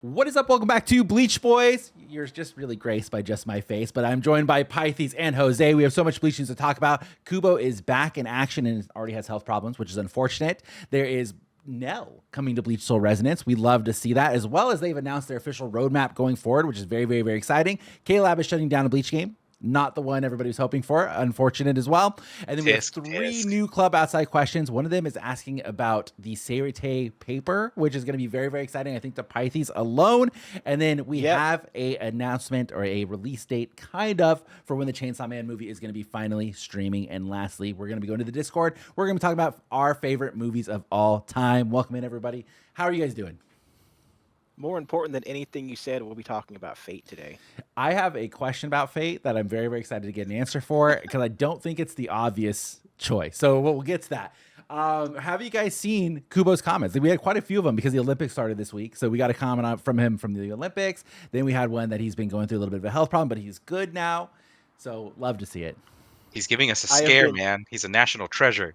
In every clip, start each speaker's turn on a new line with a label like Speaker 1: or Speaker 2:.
Speaker 1: What is up? Welcome back to Bleach Boys. You're just really graced by just my face, but I'm joined by Pythes and Jose. We have so much Bleach news to talk about. Kubo is back in action and already has health problems, which is unfortunate. There is Nell coming to Bleach Soul Resonance. We love to see that, as well as they've announced their official roadmap going forward, which is very, very, very exciting. K-Lab is shutting down a Bleach game. Not the one everybody was hoping for. Unfortunate as well. And then we have three new club outside questions. One of them is asking about the Seirite paper, which is going to be very, very exciting. I think the Pythes alone. And then we have a announcement or a release date kind of for when the Chainsaw Man movie is going to be finally streaming. And lastly, we're going to be going to the Discord. We're going to be talking about our favorite movies of all time. Welcome in, everybody. How are you guys doing?
Speaker 2: More important than anything you said, we'll be talking about Fate today.
Speaker 1: I have a question about Fate that I'm very, very excited to get an answer for because I don't think it's the obvious choice. So we'll get to that. Have you guys seen Kubo's comments? We had quite a few of them because the Olympics started this week. So we got a comment from him from the Olympics. Then we had one that he's been going through a little bit of a health problem, but he's good now. So love to see it.
Speaker 3: He's giving us a scare, man. He's a national treasure.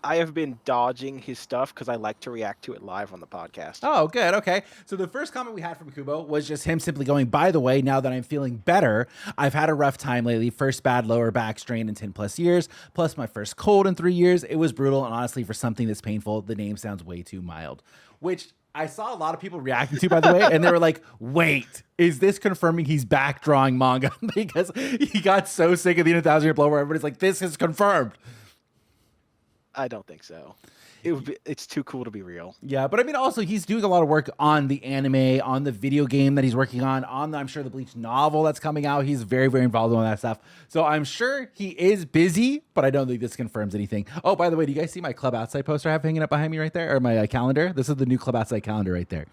Speaker 2: I have been dodging his stuff because I like to react to it live on the podcast.
Speaker 1: Oh, good. Okay. So the first comment we had from Kubo was just him simply going, by the way, now that I'm feeling better, I've had a rough time lately. First bad lower back strain in 10 plus years, plus my first cold in 3 years. It was brutal. And honestly, for something that's painful, the name sounds way too mild, which I saw a lot of people reacting to, by the way. And they were like, wait, is this confirming he's back drawing manga? Because he got so sick of the 1,000-year blow where everybody's like, this is confirmed.
Speaker 2: I don't think so. It's too cool to be real.
Speaker 1: Yeah, but I mean, also he's doing a lot of work on the anime, on the video game that he's working on I'm sure the Bleach novel that's coming out. He's very, very involved in all that stuff. So I'm sure he is busy, but I don't think this confirms anything. Oh, by the way, do you guys see my Club Outside poster I have hanging up behind me right there, or my calendar? This is the new Club Outside calendar right there.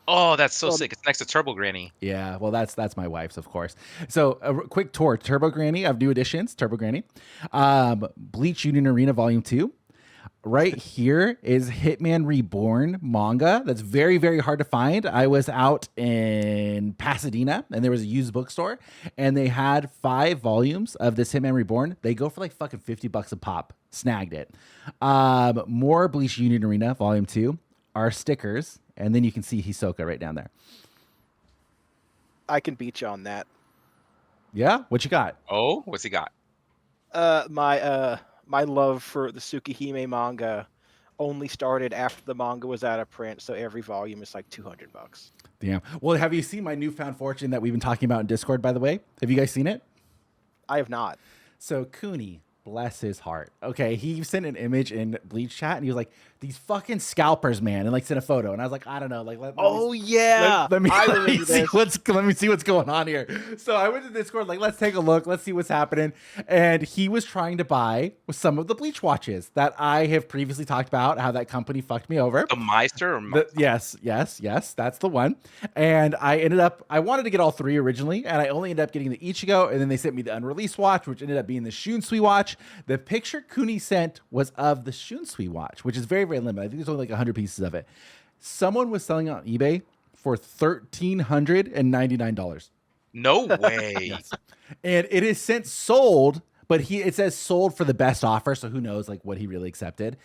Speaker 3: Oh, that's so sick. It's next to Turbo Granny.
Speaker 1: Yeah, well, that's my wife's, of course. So a quick tour. Turbo Granny of new editions. Turbo Granny. Bleach Union Arena Volume 2. Right here is Hitman Reborn manga. That's very, very hard to find. I was out in Pasadena and there was a used bookstore and they had 5 volumes of this Hitman Reborn. They go for like fucking $50 a pop. Snagged it. More Bleach Union Arena Volume 2. Our stickers. And then you can see Hisoka right down there.
Speaker 2: I can beat you on that.
Speaker 1: Yeah? What you got?
Speaker 3: Oh, what's he got?
Speaker 2: My love for the Tsukihime manga only started after the manga was out of print, so every volume is like $200.
Speaker 1: Damn. Well, have you seen my newfound fortune that we've been talking about in Discord, by the way? Have you guys seen it?
Speaker 2: I have not.
Speaker 1: So Cooney, bless his heart. Okay, he sent an image in Bleach chat and he was like, these fucking scalpers, man, and like sent a photo. And I was like, I don't know. Like, let me see what's going on here. So I went to Discord, like, let's take a look. Let's see what's happening. And he was trying to buy some of the Bleach watches that I have previously talked about, how that company fucked me over.
Speaker 3: The Meister?
Speaker 1: Yes, that's the one. And I wanted to get all 3 originally, and I only ended up getting the Ichigo, and then they sent me the unreleased watch, which ended up being the Shunsui watch. The picture Cooney sent was of the Shunsui watch, which is very, very limited. I think there's only like 100 pieces of it. Someone was selling it on eBay for $1,399.
Speaker 3: No way.
Speaker 1: Yes. And it is since sold, but it says sold for the best offer, so who knows like what he really accepted.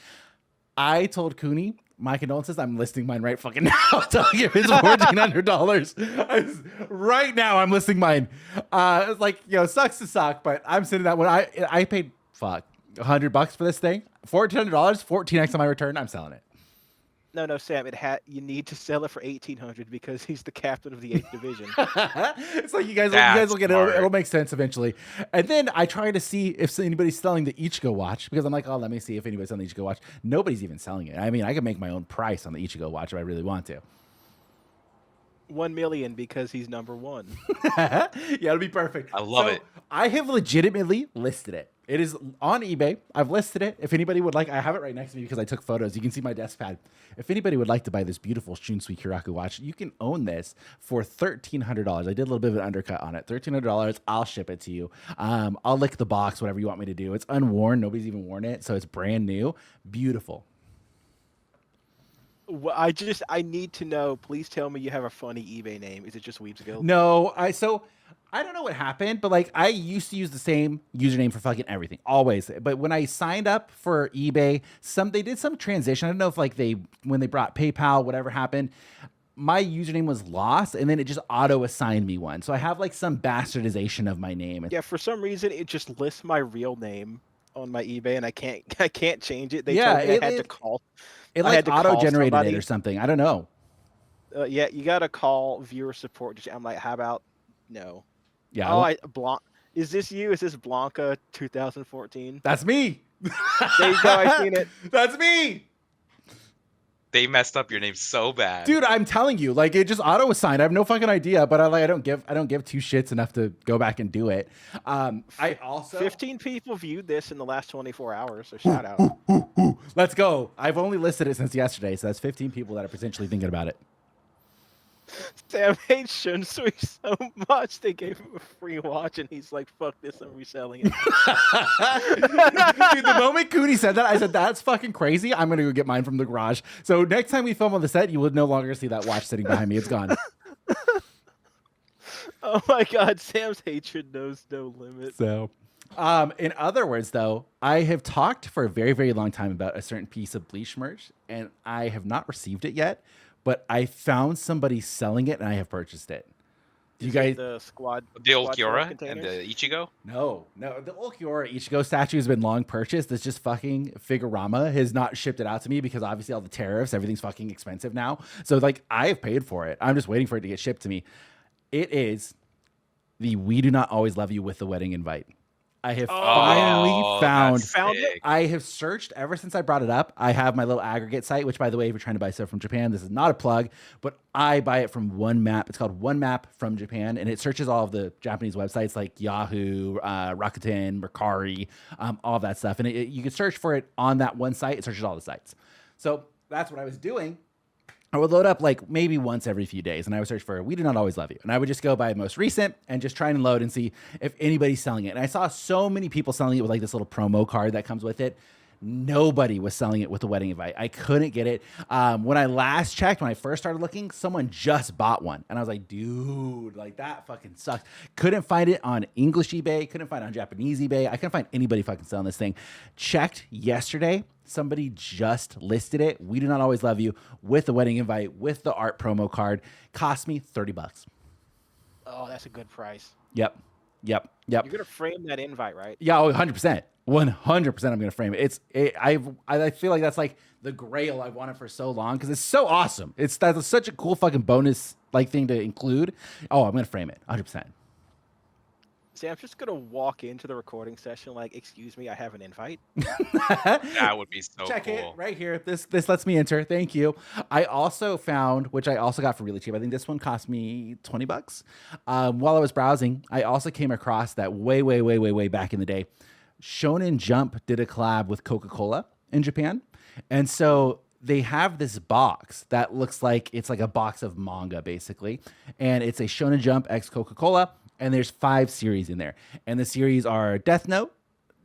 Speaker 1: I told Cooney, my condolences, I'm listing mine right fucking now. Telling him it's $1,400. Right now, I'm listing mine. It's like, sucks to suck, but I'm sitting that when I paid $100 for this thing. $1,400, 14x on my return. I'm selling it.
Speaker 2: No, Sam. You need to sell it for $1,800 because he's the captain of the 8th division.
Speaker 1: It's like you guys will get it. It'll make sense eventually. And then I try to see if anybody's selling the Ichigo watch because I'm like, oh, let me see if anybody's selling the Ichigo watch. Nobody's even selling it. I mean, I could make my own price on the Ichigo watch if I really want to.
Speaker 2: 1 million because he's number 1.
Speaker 1: Yeah, it'll be perfect.
Speaker 3: I love it.
Speaker 1: I have legitimately listed it. It is on eBay. I've listed it. If anybody would like, I have it right next to me because I took photos. You can see my desk pad. If anybody would like to buy this beautiful Shunsui Kiraku watch, you can own this for $1,300. I did a little bit of an undercut on it. $1,300. I'll ship it to you. I'll lick the box, whatever you want me to do. It's unworn. Nobody's even worn it, so it's brand new. Beautiful.
Speaker 2: Well, I need to know. Please tell me you have a funny eBay name. Is it just Weebs Guild?
Speaker 1: No, I don't know what happened, but like I used to use the same username for fucking everything, always. But when I signed up for eBay, they did some transition. I don't know if like when they brought PayPal, whatever happened, my username was lost, and then it just auto assigned me one. So I have like some bastardization of my name.
Speaker 2: Yeah, for some reason it just lists my real name on my eBay, and I can't change it. They
Speaker 1: Yeah,
Speaker 2: told me I had to call.
Speaker 1: It
Speaker 2: I
Speaker 1: like
Speaker 2: had to call
Speaker 1: auto-generated
Speaker 2: somebody.
Speaker 1: it or something. I don't know.
Speaker 2: Yeah, you gotta call viewer support. I'm like, how about no?
Speaker 1: Yeah.
Speaker 2: Oh, is this you? Is this Blanca 2014?
Speaker 1: That's me.
Speaker 2: There you go. I seen it.
Speaker 1: That's me.
Speaker 3: They messed up your name so bad.
Speaker 1: Dude, I'm telling you, like it just auto assigned. I have no fucking idea, but I don't give two shits enough to go back and do it. I also
Speaker 2: 15 people viewed this in the last 24 hours. So shout out.
Speaker 1: Let's go. I've only listed it since yesterday, so that's 15 people that are potentially thinking about it.
Speaker 2: Sam hates Shunsui so much they gave him a free watch, and he's like, "Fuck this, I'm reselling it."
Speaker 1: Dude, the moment Cooney said that, I said, "That's fucking crazy. I'm gonna go get mine from the garage." So next time we film on the set, you will no longer see that watch sitting behind me. It's gone.
Speaker 2: Oh my god, Sam's hatred knows no limit.
Speaker 1: So, in other words, though, I have talked for a very, very long time about a certain piece of Bleach merch, and I have not received it yet. But I found somebody selling it, and I have purchased it. Do you guys?
Speaker 2: The squad.
Speaker 3: The old
Speaker 2: squad
Speaker 3: Kiora and
Speaker 2: containers?
Speaker 3: the Ichigo?
Speaker 1: No. The old Kiora Ichigo statue has been long purchased. It's just fucking Figurama has not shipped it out to me because obviously all the tariffs, everything's fucking expensive now. So like I have paid for it. I'm just waiting for it to get shipped to me. It is the "We Do Not Always Love You" with the wedding invite. I have finally found
Speaker 2: it.
Speaker 1: I have searched ever since I brought it up. I have my little aggregate site, which, by the way, if you're trying to buy stuff from Japan, this is not a plug, but I buy it from One Map. It's called One Map from Japan, and it searches all of the Japanese websites like Yahoo, Rakuten, Mercari, all of that stuff. And you can search for it on that one site. It searches all the sites. So that's what I was doing. I would load up like maybe once every few days, and I would search for "We Do Not Always Love You." And I would just go by most recent and just try and load and see if anybody's selling it. And I saw so many people selling it with like this little promo card that comes with it. Nobody was selling it with the wedding invite. I couldn't get it. When I last checked, when I first started looking, someone just bought one. And I was like, dude, like that fucking sucks. Couldn't find it on English eBay. Couldn't find it on Japanese eBay. I couldn't find anybody fucking selling this thing. Checked yesterday. Somebody just listed it. "We Do Not Always Love You" with the wedding invite, with the art promo card. Cost me $30.
Speaker 2: Oh, that's a good price.
Speaker 1: Yep.
Speaker 2: You're gonna frame that invite, right?
Speaker 1: Yeah, 100%. 100% I'm gonna frame it. I feel like that's like the grail I've wanted for so long because it's so awesome. That's such a cool fucking bonus like thing to include. Oh, I'm gonna frame it 100%.
Speaker 2: See, I'm just gonna walk into the recording session like, "Excuse me, I have an invite."
Speaker 3: That would be so
Speaker 1: Check
Speaker 3: cool.
Speaker 1: it right here. This lets me enter. Thank you. I also found, which I also got for really cheap. I think this one cost me $20. While I was browsing, I also came across that way back in the day. Shonen Jump did a collab with Coca-Cola in Japan, and so they have this box that looks like it's like a box of manga basically, and it's a Shonen Jump x Coca-Cola. And there's 5 series in there. And the series are Death Note,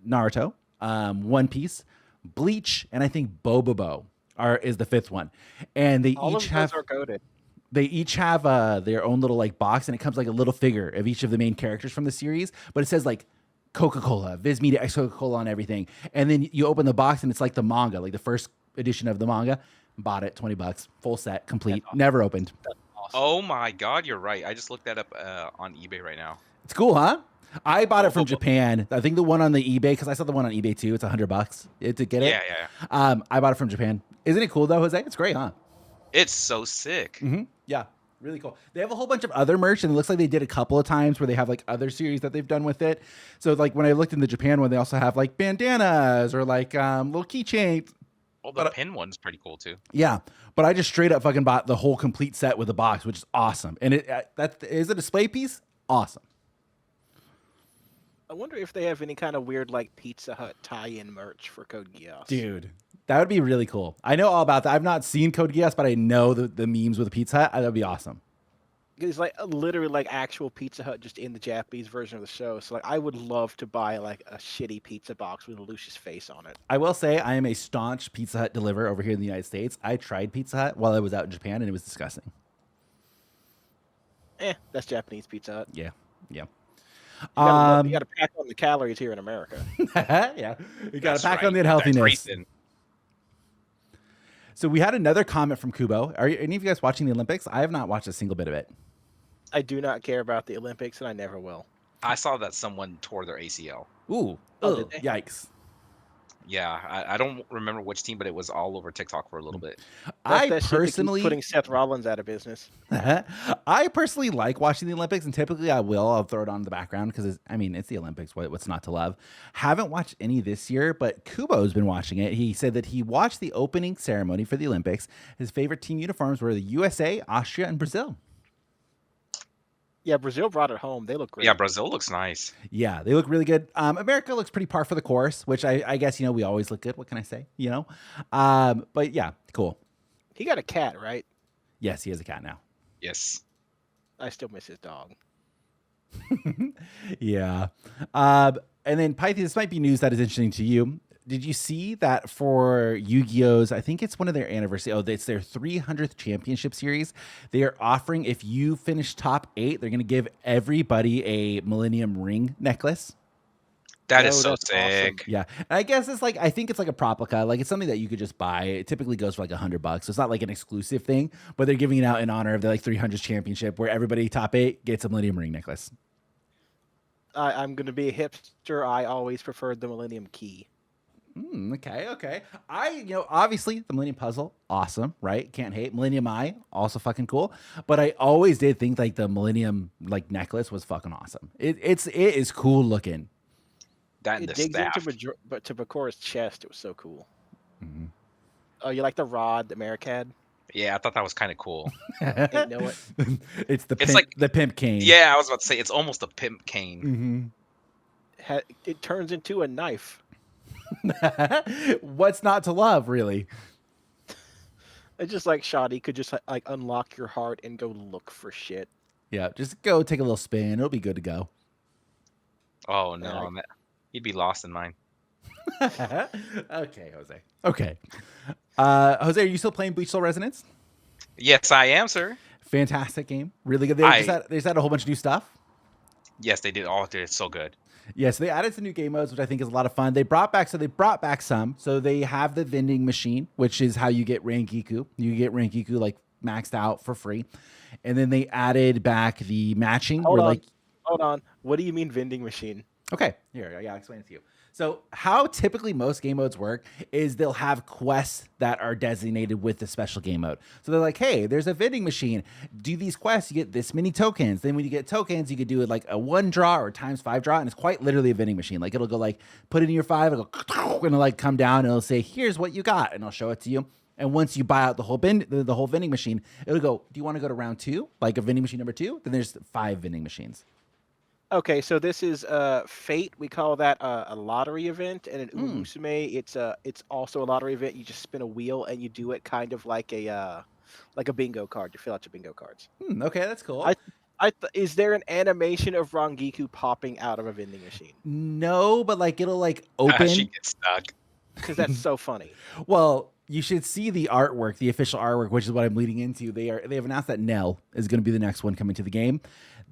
Speaker 1: Naruto, One Piece, Bleach, and I think Bobobo is the 5th one. And they
Speaker 2: All
Speaker 1: each
Speaker 2: of
Speaker 1: have
Speaker 2: those are coded.
Speaker 1: They each have their own little like box, and it comes like a little figure of each of the main characters from the series. But it says like Coca-Cola, Viz Media X Coca-Cola on everything. And then you open the box and it's like the manga, like the first edition of the manga. Bought it, $20, full set, complete,
Speaker 2: Awesome.
Speaker 1: never opened.
Speaker 2: That's awesome.
Speaker 3: Oh my god, you're right. I just looked that up on eBay right now.
Speaker 1: It's cool, huh? I bought it from Japan. I think the one on the eBay, because I saw the one on eBay too. It's $100 to get it.
Speaker 3: Yeah.
Speaker 1: I bought it from Japan. Isn't it cool though, Jose? It's great, huh?
Speaker 3: It's so sick.
Speaker 1: Mm-hmm. Yeah, really cool. They have a whole bunch of other merch, and it looks like they did a couple of times where they have like other series that they've done with it. So like when I looked in the Japan one, they also have like bandanas or like little keychains.
Speaker 3: Oh, the pin one's pretty cool too.
Speaker 1: Yeah, but I just straight up fucking bought the whole complete set with the box, which is awesome. And that is a display piece. Awesome.
Speaker 2: I wonder if they have any kind of weird like Pizza Hut tie-in merch for Code Geass.
Speaker 1: Dude, that would be really cool. I know all about that. I've not seen Code Geass, but I know the memes with the Pizza Hut. That would be awesome.
Speaker 2: It's like literally like actual Pizza Hut just in the Japanese version of the show. So like I would love to buy like a shitty pizza box with Lucius face on it.
Speaker 1: I will say I am a staunch Pizza Hut deliverer over here in the United States. I tried Pizza Hut while I was out in Japan, and it was disgusting.
Speaker 2: That's Japanese Pizza Hut.
Speaker 1: Yeah.
Speaker 2: You gotta pack on the calories here in America.
Speaker 1: Yeah. You got to pack
Speaker 3: right.
Speaker 1: on the unhealthiness.
Speaker 3: That's
Speaker 1: So we had another comment from Kubo. Are any of you guys watching the Olympics? I have not watched a single bit of it.
Speaker 2: I do not care about the Olympics, and I never will.
Speaker 3: I saw that someone tore their ACL.
Speaker 1: Ooh,
Speaker 2: did they?
Speaker 1: Yikes.
Speaker 3: Yeah, I don't remember which team, but it was all over TikTok for a little bit.
Speaker 2: That's
Speaker 1: I
Speaker 2: that shit that keeps
Speaker 1: personally
Speaker 2: putting Seth Rollins out of business.
Speaker 1: I personally like watching the Olympics, and typically I'll throw it on in the background because it's the Olympics. What's not to love? Haven't watched any this year, but Kubo's been watching it. He said that he watched the opening ceremony for the Olympics. His favorite team uniforms were the USA, Austria, and Brazil.
Speaker 2: Yeah, Brazil brought it home. They look great.
Speaker 3: Yeah, Brazil looks nice.
Speaker 1: Yeah, they look really good. America looks pretty par for the course, which I guess, we always look good. What can I say? But yeah, cool.
Speaker 2: He got a cat, right?
Speaker 1: Yes, he has a cat now.
Speaker 3: Yes.
Speaker 2: I still miss his dog.
Speaker 1: Yeah. And then Python, this might be news that is interesting to you. Did you see that for Yu-Gi-Oh's, I think it's one of their anniversary. Oh, it's their 300th championship series. They are offering, if you finish top 8, they're going to give everybody a Millennium Ring necklace.
Speaker 3: That is so
Speaker 2: that's
Speaker 3: sick.
Speaker 2: awesome.
Speaker 1: Yeah. And I guess I think it's like a replica. Like it's something that you could just buy. It typically goes for like $100. So it's not like an exclusive thing, but they're giving it out in honor of the 300th championship where everybody top 8 gets a Millennium Ring necklace.
Speaker 2: I'm going to be a hipster. I always preferred the Millennium Key.
Speaker 1: Okay. Obviously the Millennium Puzzle, awesome, right? Can't hate. Millennium Eye, also fucking cool. But I always did think like the Millennium necklace was fucking awesome. It is cool looking.
Speaker 3: That and
Speaker 2: It
Speaker 3: the
Speaker 2: digs
Speaker 3: staff.
Speaker 2: to Bakura's chest. It was so cool.
Speaker 1: Mm-hmm.
Speaker 2: Oh, you like the rod that Merrick had?
Speaker 3: Yeah, I thought that was kind of cool.
Speaker 2: Ain't know it.
Speaker 1: It's
Speaker 3: It's like
Speaker 1: the pimp cane.
Speaker 3: Yeah, I was about to say it's almost a pimp cane.
Speaker 1: Mm-hmm.
Speaker 2: It turns into a knife.
Speaker 1: What's not to love, really?
Speaker 2: It's just like Shoddy could just like unlock your heart and go look for shit.
Speaker 1: Yeah, just go take a little spin. It'll be good to go.
Speaker 3: Oh no, you'd be lost in mine.
Speaker 1: Okay, Jose. Okay. Jose, are you still playing Bleach Soul Resonance?
Speaker 3: Yes, I am, sir.
Speaker 1: Fantastic game. Really good. They just had a whole bunch of new stuff.
Speaker 3: Yes, they did. Oh, dude, it's so good.
Speaker 1: Yeah, so they added some new game modes, which I think is a lot of fun. They brought back some. So they have the vending machine, which is how you get Rangiku. You get Rangiku like maxed out for free. And then they added back the matching.
Speaker 2: Hold on. What do you mean vending machine?
Speaker 1: Okay, here, I'll explain it to you. So how typically most game modes work is they'll have quests that are designated with the special game mode. So they're like, hey, there's a vending machine. Do these quests, you get this many tokens. Then when you get tokens, you could do it like a 1 draw or times5 draw. And it's quite literally a vending machine. Like it'll go like, put it in your 5, it'll go, and it'll like come down and it'll say, here's what you got. And I'll show it to you. And once you buy out the whole vending machine, it'll go, do you want to go to round 2? Like a vending machine number 2? Then there's 5 vending machines.
Speaker 2: Okay, so this is Fate. We call that a lottery event, and in Umusume, it's also a lottery event. You just spin a wheel and you do it kind of like a bingo card. You fill out your bingo cards.
Speaker 1: Okay, that's cool.
Speaker 2: Is there an animation of Rangiku popping out of a vending machine?
Speaker 1: No, but like it'll like open.
Speaker 3: She gets stuck.
Speaker 2: Because that's so funny.
Speaker 1: Well, you should see the artwork, the official artwork, which is what I'm leading into. They have announced that Nell is going to be the next one coming to the game.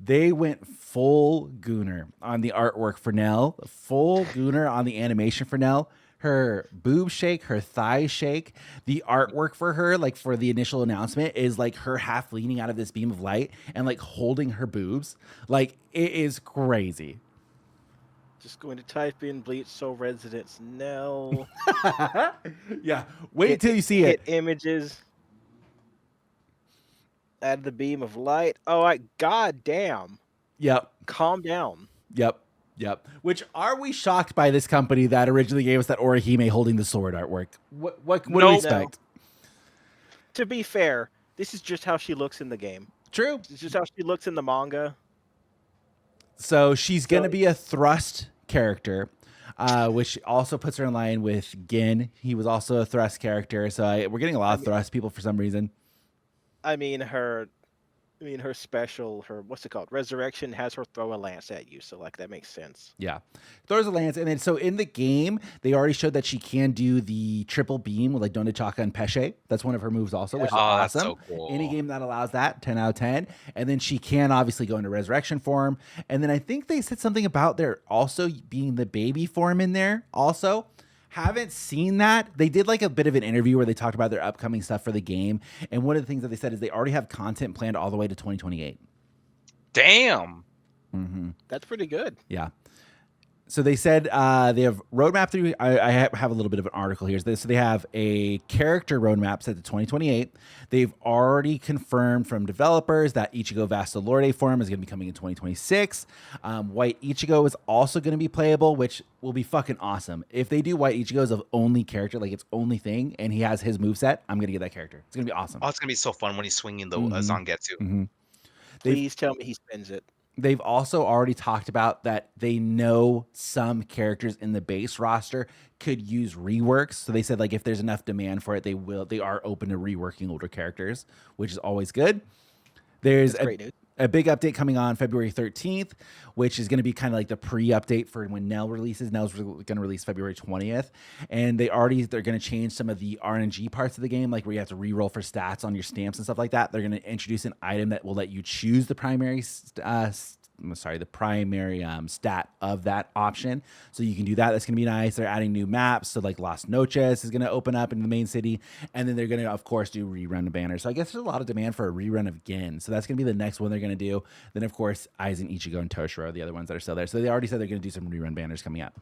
Speaker 1: They went full Gooner on the artwork for Nell, full Gooner on the animation for Nell. Her boob shake, her thigh shake. The artwork for her, like for the initial announcement, is like her half leaning out of this beam of light and like holding her boobs. Like it is crazy.
Speaker 2: Just going to type in Bleach Soul Resonance Nell.
Speaker 1: Yeah, wait till you see it.
Speaker 2: Hit images. Add the beam of light. Oh, god damn.
Speaker 1: Yep.
Speaker 2: Calm down.
Speaker 1: Yep. Which, are we shocked by this company that originally gave us that Orihime holding the sword artwork? What do we expect?
Speaker 2: No. To be fair, this is just how she looks in the game.
Speaker 1: True.
Speaker 2: It's just how she looks in the manga.
Speaker 1: So she's going to be a thrust character, which also puts her in line with Gin. He was also a thrust character. So we're getting a lot of thrust people for some reason.
Speaker 2: I mean, her special, what's it called? Resurrection has her throw a lance at you. So, like, that makes sense.
Speaker 1: Yeah. Throws a lance. And then, so in the game, they already showed that she can do the triple beam with, like, Donechaka and Pesce. That's one of her moves also, which is awesome.
Speaker 3: That's so cool.
Speaker 1: Any game that allows that, 10 out of 10. And then she can obviously go into resurrection form. And then I think they said something about there also being the baby form in there also. Haven't seen that. They did like a bit of an interview where they talked about their upcoming stuff for the game. And one of the things that they said is they already have content planned all the way to 2028.
Speaker 3: Damn.
Speaker 2: That's pretty good.
Speaker 1: Yeah. So they said they have roadmap through. I have a little bit of an article here. So they have a character roadmap set to 2028. They've already confirmed from developers that Ichigo Vasto Lorde form is going to be coming in 2026. White Ichigo is also going to be playable, which will be fucking awesome. If they do White Ichigo as an only character, like its only thing, and he has his moveset, I'm going to get that character. It's going to be awesome.
Speaker 3: Oh, it's gonna be so fun when he's swinging the Zangetsu.
Speaker 2: Please tell me he spins it.
Speaker 1: They've also already talked about that they know some characters in the base roster could use reworks. So they said like if there's enough demand for it, they are open to reworking older characters, which is always good. There's a big update coming on February 13th, which is going to be kind of like the pre-update for when Nell releases. Nell's going to release February 20th. And they're going to change some of the RNG parts of the game, like where you have to re-roll for stats on your stamps and stuff like that. They're going to introduce an item that will let you choose the primary stat of that option. So you can do that. That's going to be nice. They're adding new maps. So like Las Noches is going to open up in the main city. And then they're going to, of course, do rerun of banners. So I guess there's a lot of demand for a rerun of Gin. So that's going to be the next one they're going to do. Then, of course, Aizen, Ichigo, and Toshiro are the other ones that are still there. So they already said they're going to do some rerun banners coming up.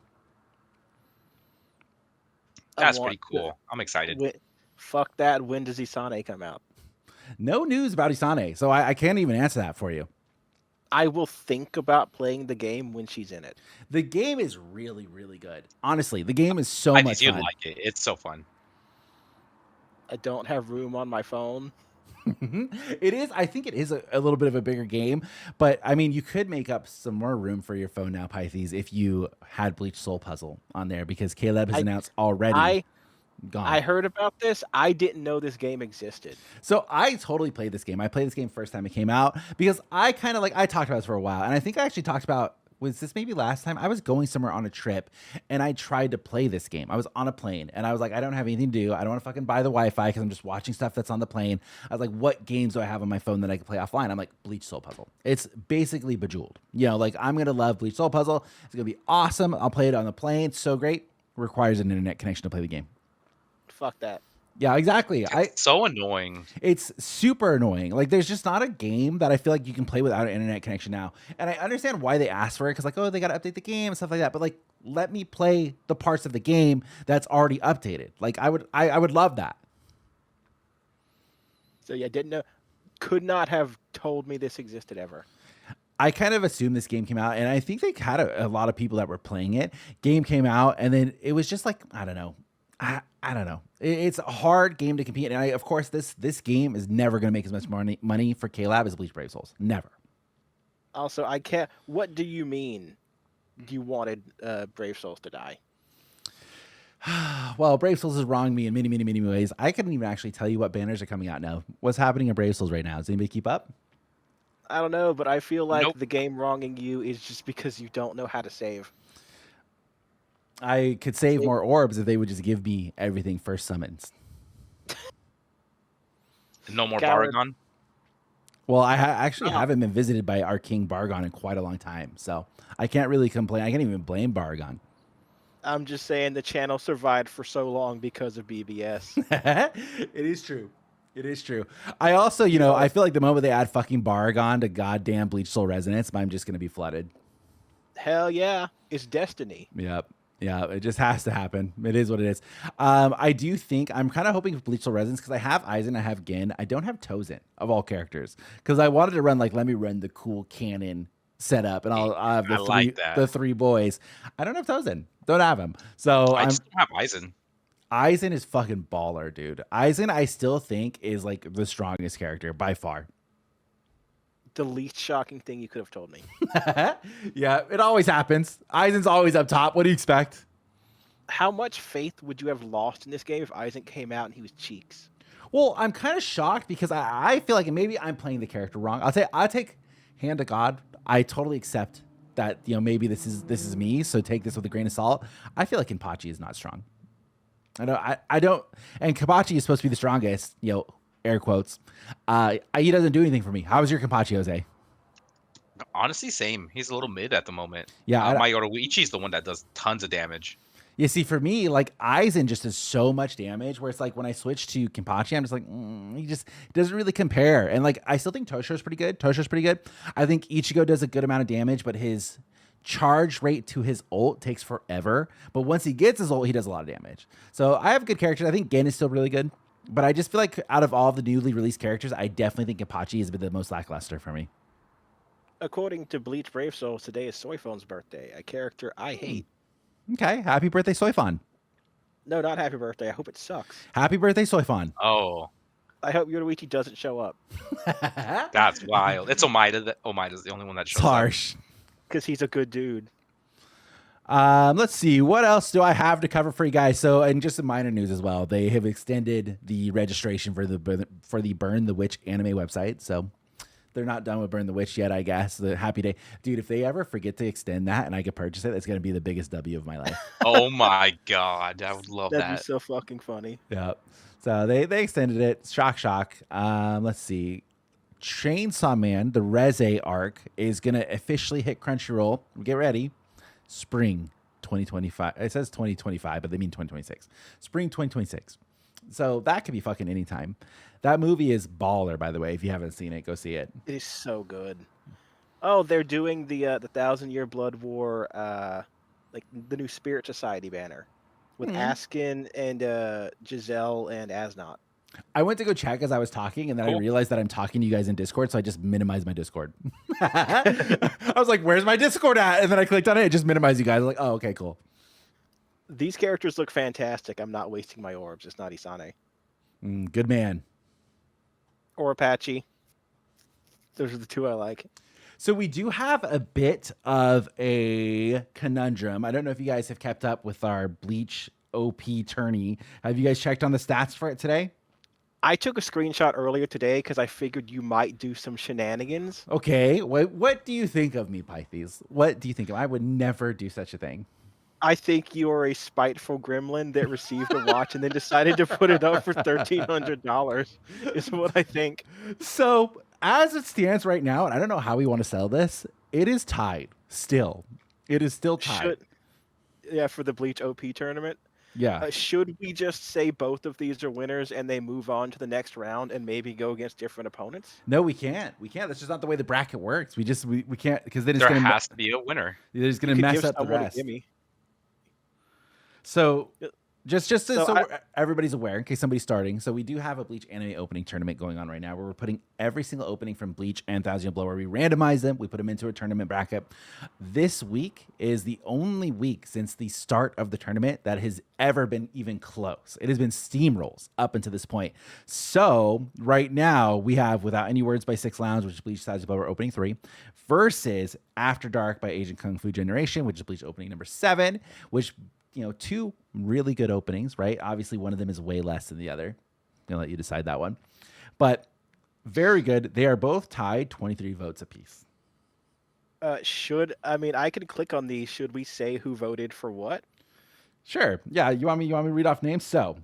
Speaker 3: That's pretty cool. I'm excited.
Speaker 2: Fuck that. When does Isane come out?
Speaker 1: No news about Isane. So I can't even answer that for you.
Speaker 2: I will think about playing the game when she's in it.
Speaker 1: The game is really, really good. Honestly, the game is so much fun.
Speaker 3: You'd like it. It's so fun.
Speaker 2: I don't have room on my phone.
Speaker 1: It is. I think it is a little bit of a bigger game, but I mean, you could make up some more room for your phone now, Pythes, if you had Bleach Soul Puzzle on there, because Caleb has announced already. Gone.
Speaker 2: I heard about this. I didn't know this game existed.
Speaker 1: So I totally played this game. I played this game first time it came out because I kind of I talked about this for a while. And I think I actually talked about, was this maybe last time? I was going somewhere on a trip and I tried to play this game. I was on a plane and I was like, I don't have anything to do. I don't want to fucking buy the Wi-Fi because I'm just watching stuff that's on the plane. I was like, what games do I have on my phone that I can play offline? I'm like, Bleach Soul Puzzle. It's basically Bejeweled. Like I'm going to love Bleach Soul Puzzle. It's going to be awesome. I'll play it on the plane. It's so great. Requires an internet connection to play the game.
Speaker 2: Fuck that.
Speaker 1: Yeah, exactly.
Speaker 3: It's so annoying.
Speaker 1: It's super annoying. Like, there's just not a game that I feel like you can play without an internet connection now. And I understand why they ask for it, because, like, oh, they got to update the game and stuff like that. But, like, let me play the parts of the game that's already updated. Like, I would love that.
Speaker 2: So, yeah, didn't know. Could not have told me this existed ever.
Speaker 1: I kind of assumed this game came out, and I think they had a lot of people that were playing it. Game came out, and then it was just like, I don't know. I don't know. It's a hard game to compete. And of course, this game is never going to make as much money for K-Lab as Bleach Brave Souls. Never.
Speaker 2: Also, I can't. What do you mean you wanted Brave Souls to die?
Speaker 1: Well, Brave Souls has wronged me in many, many, many ways. I couldn't even actually tell you what banners are coming out now. What's happening in Brave Souls right now? Does anybody keep up?
Speaker 2: I don't know, but I feel like the game wronging you is just because you don't know how to save.
Speaker 1: I could save more orbs if they would just give me everything first summons.
Speaker 3: No more Baragon?
Speaker 1: Well, I actually haven't been visited by our King Baragon in quite a long time, so I can't really complain. I can't even blame Baragon.
Speaker 2: I'm just saying the channel survived for so long because of BBS.
Speaker 1: It is true. It is true. I also, I feel like the moment they add fucking Baragon to goddamn Bleach Soul Resonance, I'm just going to be flooded.
Speaker 2: Hell yeah. It's destiny.
Speaker 1: Yep. Yeah, it just has to happen. It is what it is. I do think I'm kind of hoping for Bleach Soul Resonance because I have Aizen, I have Gin. I don't have Tozen of all characters because I wanted to run let me run the cool canon setup and I'll have the three boys. I don't have Tozen. Don't have him. So
Speaker 3: I just don't have Aizen.
Speaker 1: Aizen is fucking baller, dude. Aizen, I still think is the strongest character by far.
Speaker 2: The least shocking thing you could have told me.
Speaker 1: Yeah, it always happens. Aizen's always up top. What do you expect?
Speaker 2: How much faith would you have lost in this game if Aizen came out and he was Cheeks?
Speaker 1: Well, I'm kind of shocked because I feel like maybe I'm playing the character wrong. I'll take Hand to God. I totally accept that maybe this is me. So take this with a grain of salt. I feel like Kenpachi is not strong. I don't. And Kenpachi is supposed to be the strongest. Air quotes. He doesn't do anything for me. How is your Kenpachi, Jose?
Speaker 3: Honestly, same. He's a little mid at the moment.
Speaker 1: Yeah,
Speaker 3: Mayoroichi's the one that does tons of damage.
Speaker 1: You see, for me, like Aizen just does so much damage. Where it's like when I switch to Kenpachi, I'm just like, he just doesn't really compare. And like I still think Toshiro's pretty good. I think Ichigo does a good amount of damage, but his charge rate to his ult takes forever. But once he gets his ult, he does a lot of damage. So I have good characters. I think Gen is still really good. But I just feel like out of all of the newly released characters, I definitely think Kenpachi has been the most lackluster for me.
Speaker 2: According to Bleach Brave Souls, today is Soifon's birthday, a character I hate.
Speaker 1: Okay, happy birthday, Soifon.
Speaker 2: No, not happy birthday. I hope it sucks.
Speaker 1: Happy birthday, Soifon.
Speaker 3: Oh,
Speaker 2: I hope Yoruichi doesn't show up.
Speaker 3: that's wild. It's Omaida. Omaida's the only one that
Speaker 1: It's
Speaker 3: shows up.
Speaker 1: harsh.
Speaker 2: Because he's a good dude.
Speaker 1: Let's see. What else do I have to cover for you guys? So, and just some minor news as well. They have extended the registration for the Burn the Witch anime website. So they're not done with Burn the Witch yet, I guess. The happy day. Dude, if they ever forget to extend that and I could purchase it, it's going to be the biggest W of my life.
Speaker 3: Oh my god, I would love
Speaker 2: That'd be
Speaker 3: that.
Speaker 2: so fucking funny.
Speaker 1: Yeah. So they extended it. Shock. Let's see. Chainsaw Man, the Reze arc, is going to officially hit Crunchyroll. Get ready. Spring 2025. It says 2025, but they mean 2026. Spring 2026. So that could be fucking anytime. That movie is baller, by the way. If you haven't seen it, go see it.
Speaker 2: It is so good. Oh, they're doing the 1,000-Year Blood War, like the new Spirit Society banner with Askin and Giselle and Asnot.
Speaker 1: I went to go check as I was talking, and then I realized that I'm talking to you guys in Discord, so I just minimized my Discord. I was like, where's my Discord at? And then I clicked on it. It just minimized you guys. I was like, oh, okay, cool.
Speaker 2: These characters look fantastic. I'm not wasting my orbs. It's not Isane.
Speaker 1: Good man.
Speaker 2: Or Apache. Those are the two I like.
Speaker 1: So we do have a bit of a conundrum. I don't know if you guys have kept up with our Bleach OP tourney. Have you guys checked on the stats for it today?
Speaker 2: I took a screenshot earlier today because I figured you might do some shenanigans.
Speaker 1: Okay, what do you think of me, Pythes? What do you think of? I would never do such a thing.
Speaker 2: I think you are a spiteful gremlin that received a watch and then decided to put it up for $1,300 is what I think.
Speaker 1: So as it stands right now, and I don't know how we want to sell this, it is tied still. It is still tied.
Speaker 2: For the Bleach OP tournament.
Speaker 1: Yeah.
Speaker 2: Should we just say both of these are winners and they move on to the next round and maybe go against different opponents?
Speaker 1: No, we can't. That's just not the way the bracket works. We can't, because then it's
Speaker 3: There
Speaker 1: going
Speaker 3: has to be a winner.
Speaker 1: It's going to mess up the rest. So so everybody's aware, in case somebody's starting. So we do have a Bleach anime opening tournament going on right now, where we're putting every single opening from Bleach and Thousand Blow, where we randomize them, we put them into a tournament bracket. This week is the only week since the start of the tournament that has ever been even close. It has been steamrolls up until this point. So right now we have Without Any Words by Six Lounge, which is Bleach Thousand Blow, opening 3, versus After Dark by Asian Kung Fu Generation, which is Bleach opening number 7, which, two really good openings, right? Obviously, one of them is way less than the other. I'm going to let you decide that one. But very good. They are both tied 23 votes apiece.
Speaker 2: I can click on these. Should we say who voted for what?
Speaker 1: Sure. Yeah. You want me to read off names? So,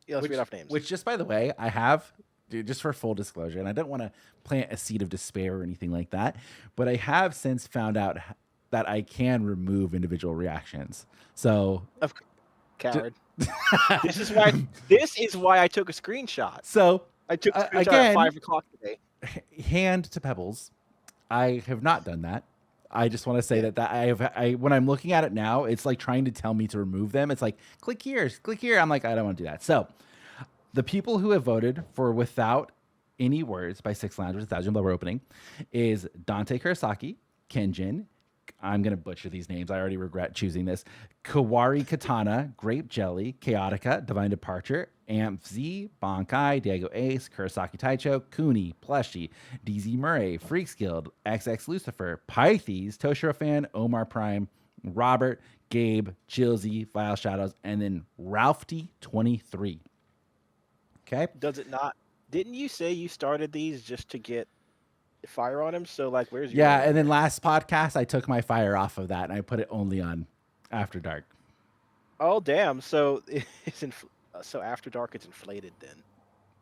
Speaker 2: yeah, let's read off names.
Speaker 1: Which, just by the way, I have, just for full disclosure, and I don't want to plant a seed of despair or anything like that, but I have since found out that I can remove individual reactions. So,
Speaker 2: coward. This is why I took a screenshot.
Speaker 1: So
Speaker 2: I took a screenshot at 5 o'clock today.
Speaker 1: Hand to Pebbles. I have not done that. I just want to say that when I'm looking at it now, it's like trying to tell me to remove them. It's like, click here. I'm like, I don't want to do that. So the people who have voted for Without Any Words by Six Lounge, which is Thousand Blow opening, is Dante Kurosaki, Kenjin, I'm going to butcher these names. I already regret choosing this. Kawari Katana, Grape Jelly, Chaotica, Divine Departure, Amp Z, Bankai, Diego Ace, Kurosaki Taicho, Kuni, Plushy, DZ Murray, Freaks Guild, XX Lucifer, Pythes, Toshiro Fan, Omar Prime, Robert, Gabe, Chilsey, Vile Shadows, and then Ralph T23. Okay.
Speaker 2: Does it not? Didn't you say you started these just to get fire on him? So where's your
Speaker 1: Yeah, and then last podcast I took my fire off of that and I put it only on After Dark.
Speaker 2: Oh damn! So so After Dark it's inflated then.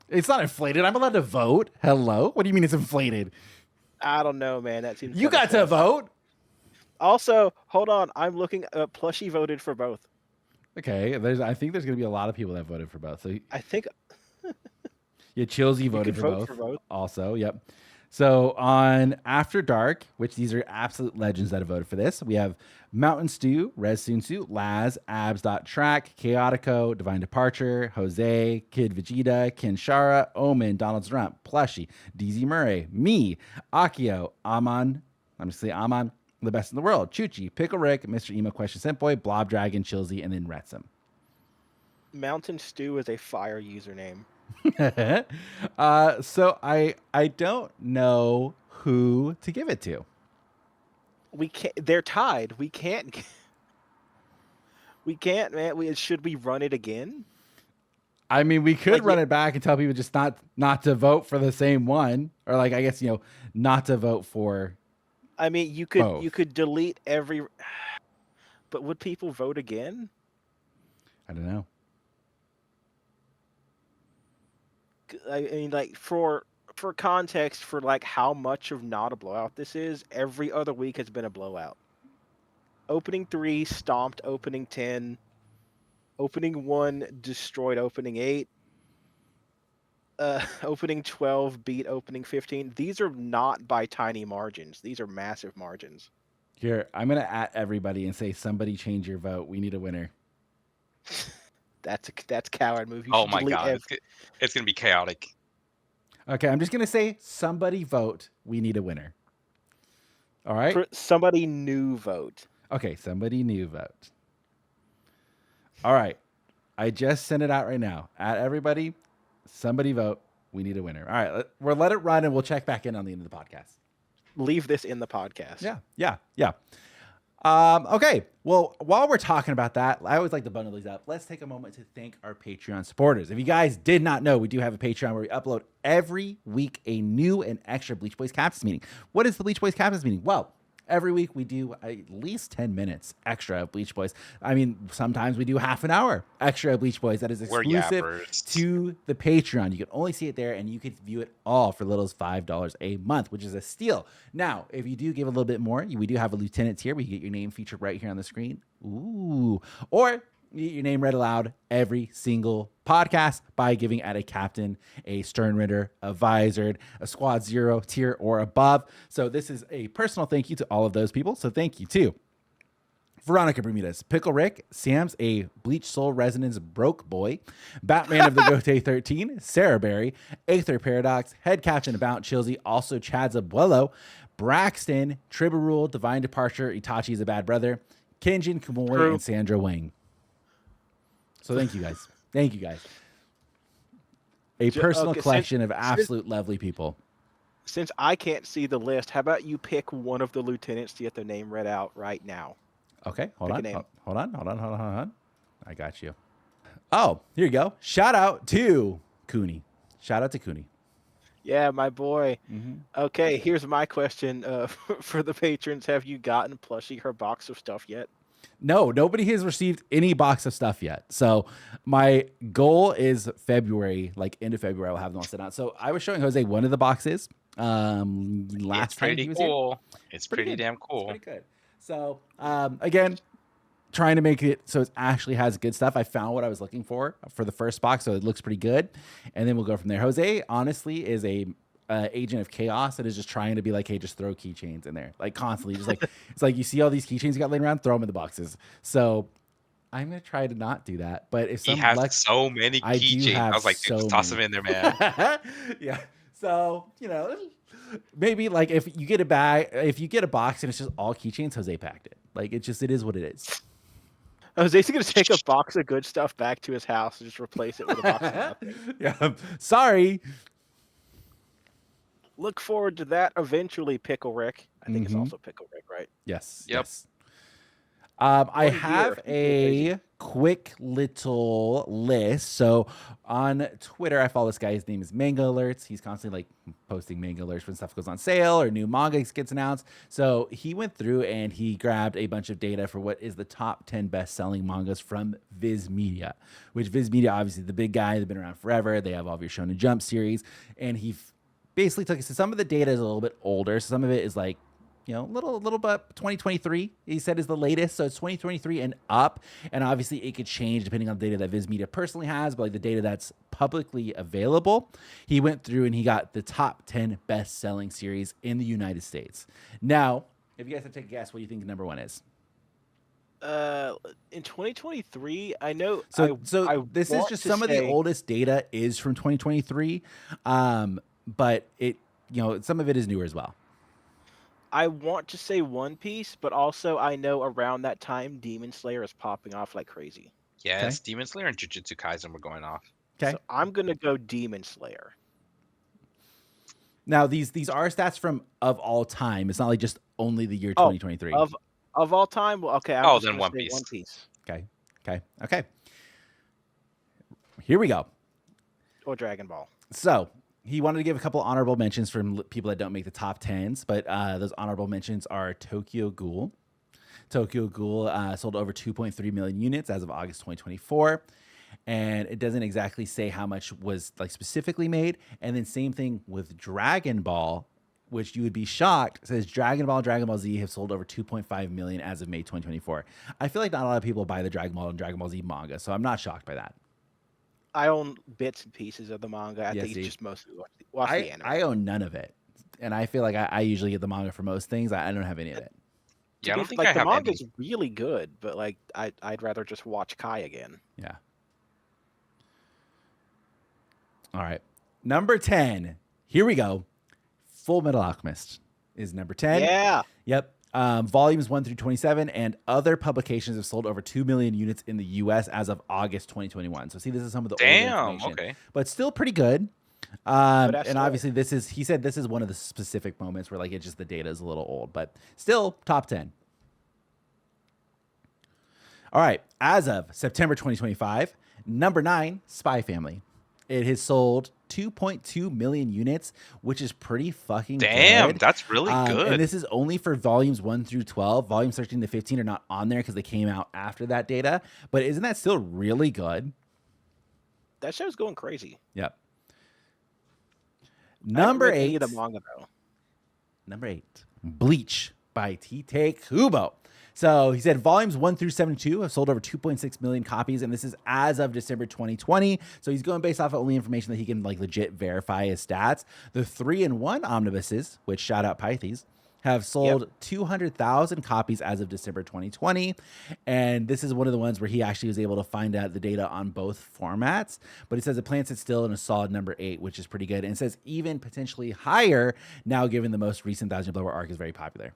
Speaker 1: It's not inflated. I'm allowed to vote. Hello? What do you mean it's inflated?
Speaker 2: I don't know, man. That seems.
Speaker 1: You got to vote.
Speaker 2: Also, hold on. I'm looking. Plushy voted for both.
Speaker 1: Okay, I think there's going to be a lot of people that voted for both. So
Speaker 2: I think
Speaker 1: yeah, Chilsey
Speaker 2: you
Speaker 1: voted
Speaker 2: could
Speaker 1: for
Speaker 2: vote
Speaker 1: both.
Speaker 2: for both.
Speaker 1: Also, yep. So on After Dark, which these are absolute legends that have voted for this, we have Mountain Stew, Res Sunsu, Laz, Abs.Track, Chaotico, Divine Departure, Jose, Kid Vegeta, Kinshara, Omen, Donald Trump, Plushy, DZ Murray, me, Akio, Amon, I'm just saying Amon, the best in the world, Chuchi, Pickle Rick, Mr. Emo Question Simboy, Blob Dragon, Chilsey, and then Retsum.
Speaker 2: Mountain Stew is a fire username.
Speaker 1: So I don't know who to give it to.
Speaker 2: We can't. They're tied. We can't. We can't, man. Should we run it again?
Speaker 1: I mean, we could
Speaker 2: Like,
Speaker 1: run it back and tell people just not to vote for the same one, or like I guess not to vote for.
Speaker 2: I mean, you could delete every. But would people vote again?
Speaker 1: I don't know.
Speaker 2: I mean, like for context, for like how much of not a blowout this is, every other week has been a blowout. Opening 3 stomped opening 10. Opening 1 destroyed opening 8. Opening 12 beat opening 15. These are not by tiny margins. These are massive margins.
Speaker 1: Here, I'm gonna at everybody and say somebody change your vote. We need a winner.
Speaker 2: That's coward move. You
Speaker 3: Oh
Speaker 2: should
Speaker 3: my
Speaker 2: delete
Speaker 3: god, it's gonna be chaotic.
Speaker 1: Okay, I'm just gonna say somebody vote. We need a winner. All right.
Speaker 2: For somebody new vote.
Speaker 1: Okay, somebody new vote. All right. I just sent it out right now. At everybody, somebody vote. We need a winner. All right, we'll let it run and we'll check back in on the end of the podcast.
Speaker 2: Leave this in the podcast.
Speaker 1: Yeah. Okay. Well, while we're talking about that, I always like to bundle these up. Let's take a moment to thank our Patreon supporters. If you guys did not know, we do have a Patreon where we upload every week a new and extra Bleach Boys Captain's meeting. What is the Bleach Boys Captain's meeting? Well, every week we do at least 10 minutes extra of Bleach Boys. I mean, sometimes we do half an hour extra of Bleach Boys that is exclusive to the Patreon. You can only see it there, and you can view it all for little as $5 a month, which is a steal. Now, if you do give a little bit more, we do have a lieutenant tier where you get your name featured right here on the screen. Ooh. Or you get your name read aloud every single podcast by giving at a captain, a stern ritter, a visored, a squad 0 tier or above. So this is a personal thank you to all of those people. So thank you to Veronica Bermudez, Pickle Rick, Sam's a Bleach Soul Resonance broke boy, Batman of the Gote 13, Sarah Berry, Aether Paradox, Head Captain About Chilsey, also Chad's Abuelo, Braxton, Tribarule, Divine Departure, Itachi's a Bad Brother, Kenjin Kumori, and Sandra Wang. So thank you guys. Thank you guys. A personal collection of absolute lovely people.
Speaker 2: Since I can't see the list, how about you pick one of the lieutenants to get their name read out right now?
Speaker 1: Okay, hold on. I got you. Oh, here you go. Shout out to Cooney.
Speaker 2: Yeah, my boy.
Speaker 1: Mm-hmm.
Speaker 2: Okay, here's my question for the patrons. Have you gotten Plushie her box of stuff yet?
Speaker 1: No, nobody has received any box of stuff yet. So my goal is February, like end of February, I'll have them all sent out. So I was showing Jose one of the boxes last time he was
Speaker 3: cool.
Speaker 1: here.
Speaker 3: It's pretty damn cool.
Speaker 1: It's pretty good. So again, trying to make it so it actually has good stuff. I found what I was looking for the first box, so it looks pretty good. And then we'll go from there. Jose, honestly, is a agent of chaos that is just trying to be like, hey, just throw keychains in there, like constantly. Just like it's like you see all these keychains you got laying around, throw them in the boxes. So I'm gonna try to not do that. But if
Speaker 3: he has so many keychains, I was like, dude, just toss them in there, man.
Speaker 1: Yeah. So maybe like if you get a box and it's just all keychains, Jose packed it. Like it is what it is.
Speaker 2: Jose's gonna take a box of good stuff back to his house and just replace it with a box of nothing.
Speaker 1: Yeah. Sorry.
Speaker 2: Look forward to that eventually, Pickle Rick. I think it's also Pickle Rick, right?
Speaker 1: Yes.
Speaker 3: Yep.
Speaker 1: Yes. I have a quick little list. So on Twitter, I follow this guy. His name is Manga Alerts. He's constantly like posting manga alerts when stuff goes on sale or new manga gets announced. So he went through and he grabbed a bunch of data for what is the top 10 best-selling mangas from Viz Media, which Viz Media, obviously the big guy. They've been around forever. They have all of your Shonen Jump series. And he basically took it. So some of the data is a little bit older. So some of it is like little bit 2023, he said, is the latest. So it's 2023 and up. And obviously it could change depending on the data that Viz Media personally has, but like the data that's publicly available, he went through and he got the top 10 best-selling series in the United States. Now, if you guys have to take a guess, what do you think number one is?
Speaker 2: In 2023, I know.
Speaker 1: So this is
Speaker 2: want
Speaker 1: just
Speaker 2: to
Speaker 1: some of the
Speaker 2: say-
Speaker 1: oldest data is from 2023, but it, some of it is newer as well.
Speaker 2: I want to say One Piece, but also I know around that time Demon Slayer is popping off like crazy.
Speaker 3: Yes, Demon Slayer and Jujutsu Kaisen were going off.
Speaker 1: Okay.
Speaker 2: So I'm gonna go Demon Slayer.
Speaker 1: Now these are stats from of all time. It's not like just only the year 2023.
Speaker 2: Of all time, well, okay. I'm
Speaker 3: Oh,
Speaker 2: just
Speaker 3: then
Speaker 2: gonna
Speaker 3: One
Speaker 2: say
Speaker 3: Piece.
Speaker 2: One Piece
Speaker 1: Okay. Here we go.
Speaker 2: or Dragon Ball.
Speaker 1: So he wanted to give a couple honorable mentions from people that don't make the top 10s, but those honorable mentions are Tokyo Ghoul. Tokyo Ghoul sold over 2.3 million units as of August 2024. And it doesn't exactly say how much was like specifically made. And then same thing with Dragon Ball, which you would be shocked. It says Dragon Ball, Dragon Ball Z have sold over 2.5 million as of May 2024. I feel like not a lot of people buy the Dragon Ball and Dragon Ball Z manga, so I'm not shocked by that.
Speaker 2: I own bits and pieces of the manga. I
Speaker 1: Yeah,
Speaker 2: think
Speaker 1: see.
Speaker 2: it's just mostly watch the anime.
Speaker 1: I own none of it. And I feel like I usually get the manga for most things. I don't have any of it.
Speaker 3: Yeah, I don't think
Speaker 2: like
Speaker 3: I
Speaker 2: the
Speaker 3: have
Speaker 2: manga
Speaker 3: any.
Speaker 2: is really good, but like I'd rather just watch Kai again.
Speaker 1: Yeah. All right. Number 10. Here we go. Full Metal Alchemist is number 10.
Speaker 2: Yeah.
Speaker 1: Yep. Volumes 1 through 27 and other publications have sold over 2 million units in the U.S. as of August 2021. So see, this is some of the older information,
Speaker 3: Okay.
Speaker 1: but still pretty good.
Speaker 2: that's
Speaker 1: And
Speaker 2: still-
Speaker 1: obviously he said this is one of the specific moments where like it's just the data is a little old, but still top 10. All right. As of September 2025, number 9, Spy Family. It has sold 2.2 million units, which is pretty fucking
Speaker 3: Damn,
Speaker 1: good.
Speaker 3: that's really good.
Speaker 1: And this is only for volumes 1 through 12. Volumes 13 to 15 are not on there because they came out after that data. But isn't that still really good?
Speaker 2: That show's going crazy.
Speaker 1: Yep.
Speaker 2: I haven't
Speaker 1: Number
Speaker 2: read any
Speaker 1: 8.
Speaker 2: of the manga though.
Speaker 1: Number 8, Bleach by Tite Kubo. So he said volumes 1 through 72 have sold over 2.6 million copies, and this is as of December 2020. So he's going based off of only information that he can like legit verify his stats. The 3-in-1 omnibuses, which shout out Pythes, have sold 200,000 copies as of December 2020. And this is one of the ones where he actually was able to find out the data on both formats. But it says it plants it still in a solid number 8, which is pretty good. And it says even potentially higher now, given the most recent Thousand Blower arc is very popular.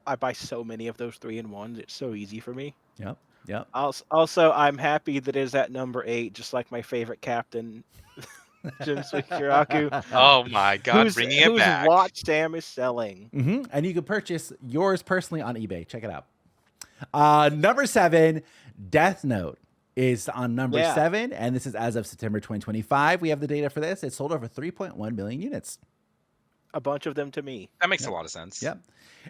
Speaker 2: I buy so many of those 3-in-1s. It's so easy for me.
Speaker 1: Yep.
Speaker 2: Also, I'm happy that it is at number 8, just like my favorite captain, Jinsu Kiraku.
Speaker 3: Oh my god, bringing it
Speaker 2: whose
Speaker 3: back.
Speaker 2: watch Sam is selling.
Speaker 1: Mm-hmm. And you can purchase yours personally on eBay. Check it out. Number 7, Death Note is on number 7, and this is as of September 2025. We have the data for this. It sold over 3.1 million units.
Speaker 2: A bunch of them to me.
Speaker 3: That makes a lot of sense.
Speaker 1: Yep.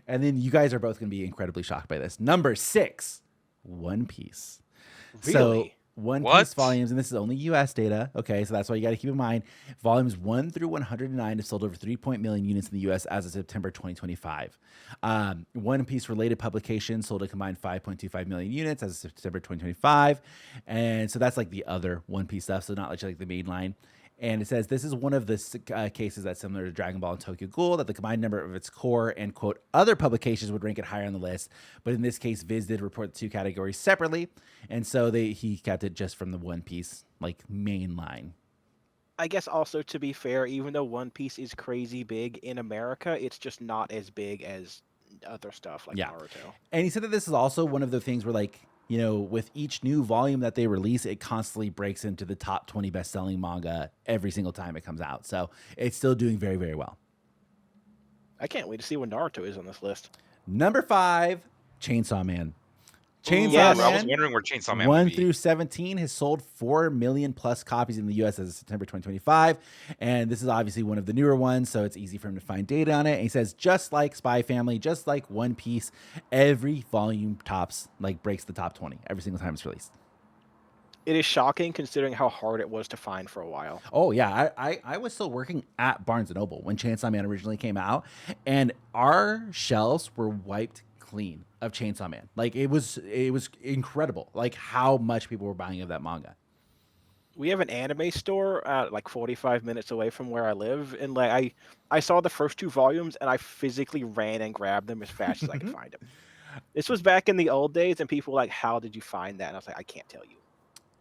Speaker 1: And then you guys are both going to be incredibly shocked by this. Number 6, One Piece. So
Speaker 2: Really?
Speaker 1: One
Speaker 3: What?
Speaker 1: Piece volumes, and this is only U.S. data. Okay, so that's why you got to keep in mind. Volumes 1 through 109 have sold over 3 million units in the U.S. as of September 2025. One Piece related publications sold a combined 5.25 million units as of September 2025. And so that's like the other One Piece stuff, so not like the main line. And it says this is one of the cases that's similar to Dragon Ball and Tokyo Ghoul, that the combined number of its core and, quote, other publications would rank it higher on the list. But in this case, Viz did report the two categories separately. And so he kept it just from the One Piece, like, main line.
Speaker 2: I guess also, to be fair, even though One Piece is crazy big in America, it's just not as big as other stuff like Naruto.
Speaker 1: And he said that this is also one of the things where, like, you know, with each new volume that they release, it constantly breaks into the top 20 best-selling manga every single time it comes out. So it's still doing very, very well.
Speaker 2: I can't wait to see what Naruto is on this list.
Speaker 1: Number 5, Chainsaw Man. Chainsaw
Speaker 2: Yes.
Speaker 1: Man,
Speaker 3: I was wondering where Chainsaw Man
Speaker 1: 1
Speaker 3: would be.
Speaker 1: through 17 has sold 4 million plus copies in the U.S. as of September 2025. And this is obviously one of the newer ones, so it's easy for him to find data on it. And he says, just like Spy Family, just like One Piece, every volume breaks the top 20 every single time it's released.
Speaker 2: It is shocking considering how hard it was to find for a while.
Speaker 1: Oh yeah, I was still working at Barnes and Noble when Chainsaw Man originally came out, and our shelves were wiped clean of Chainsaw Man. Like it was incredible, like how much people were buying of that manga.
Speaker 2: We have an anime store like 45 minutes away from where I live, and like I saw the first 2 volumes and I physically ran and grabbed them as fast as I could find them. This was back in the old days, and people were like, "How did you find that?" And I was like, "I can't tell you."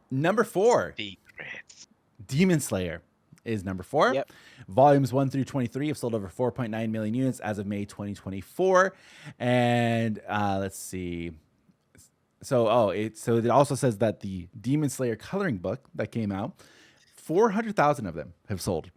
Speaker 1: Number 4,
Speaker 3: Secrets.
Speaker 1: Demon Slayer is number 4.
Speaker 2: Yep.
Speaker 1: Volumes 1 through 23 have sold over 4.9 million units as of May 2024. And let's see. So it also says that the Demon Slayer coloring book that came out, 400,000 of them have sold.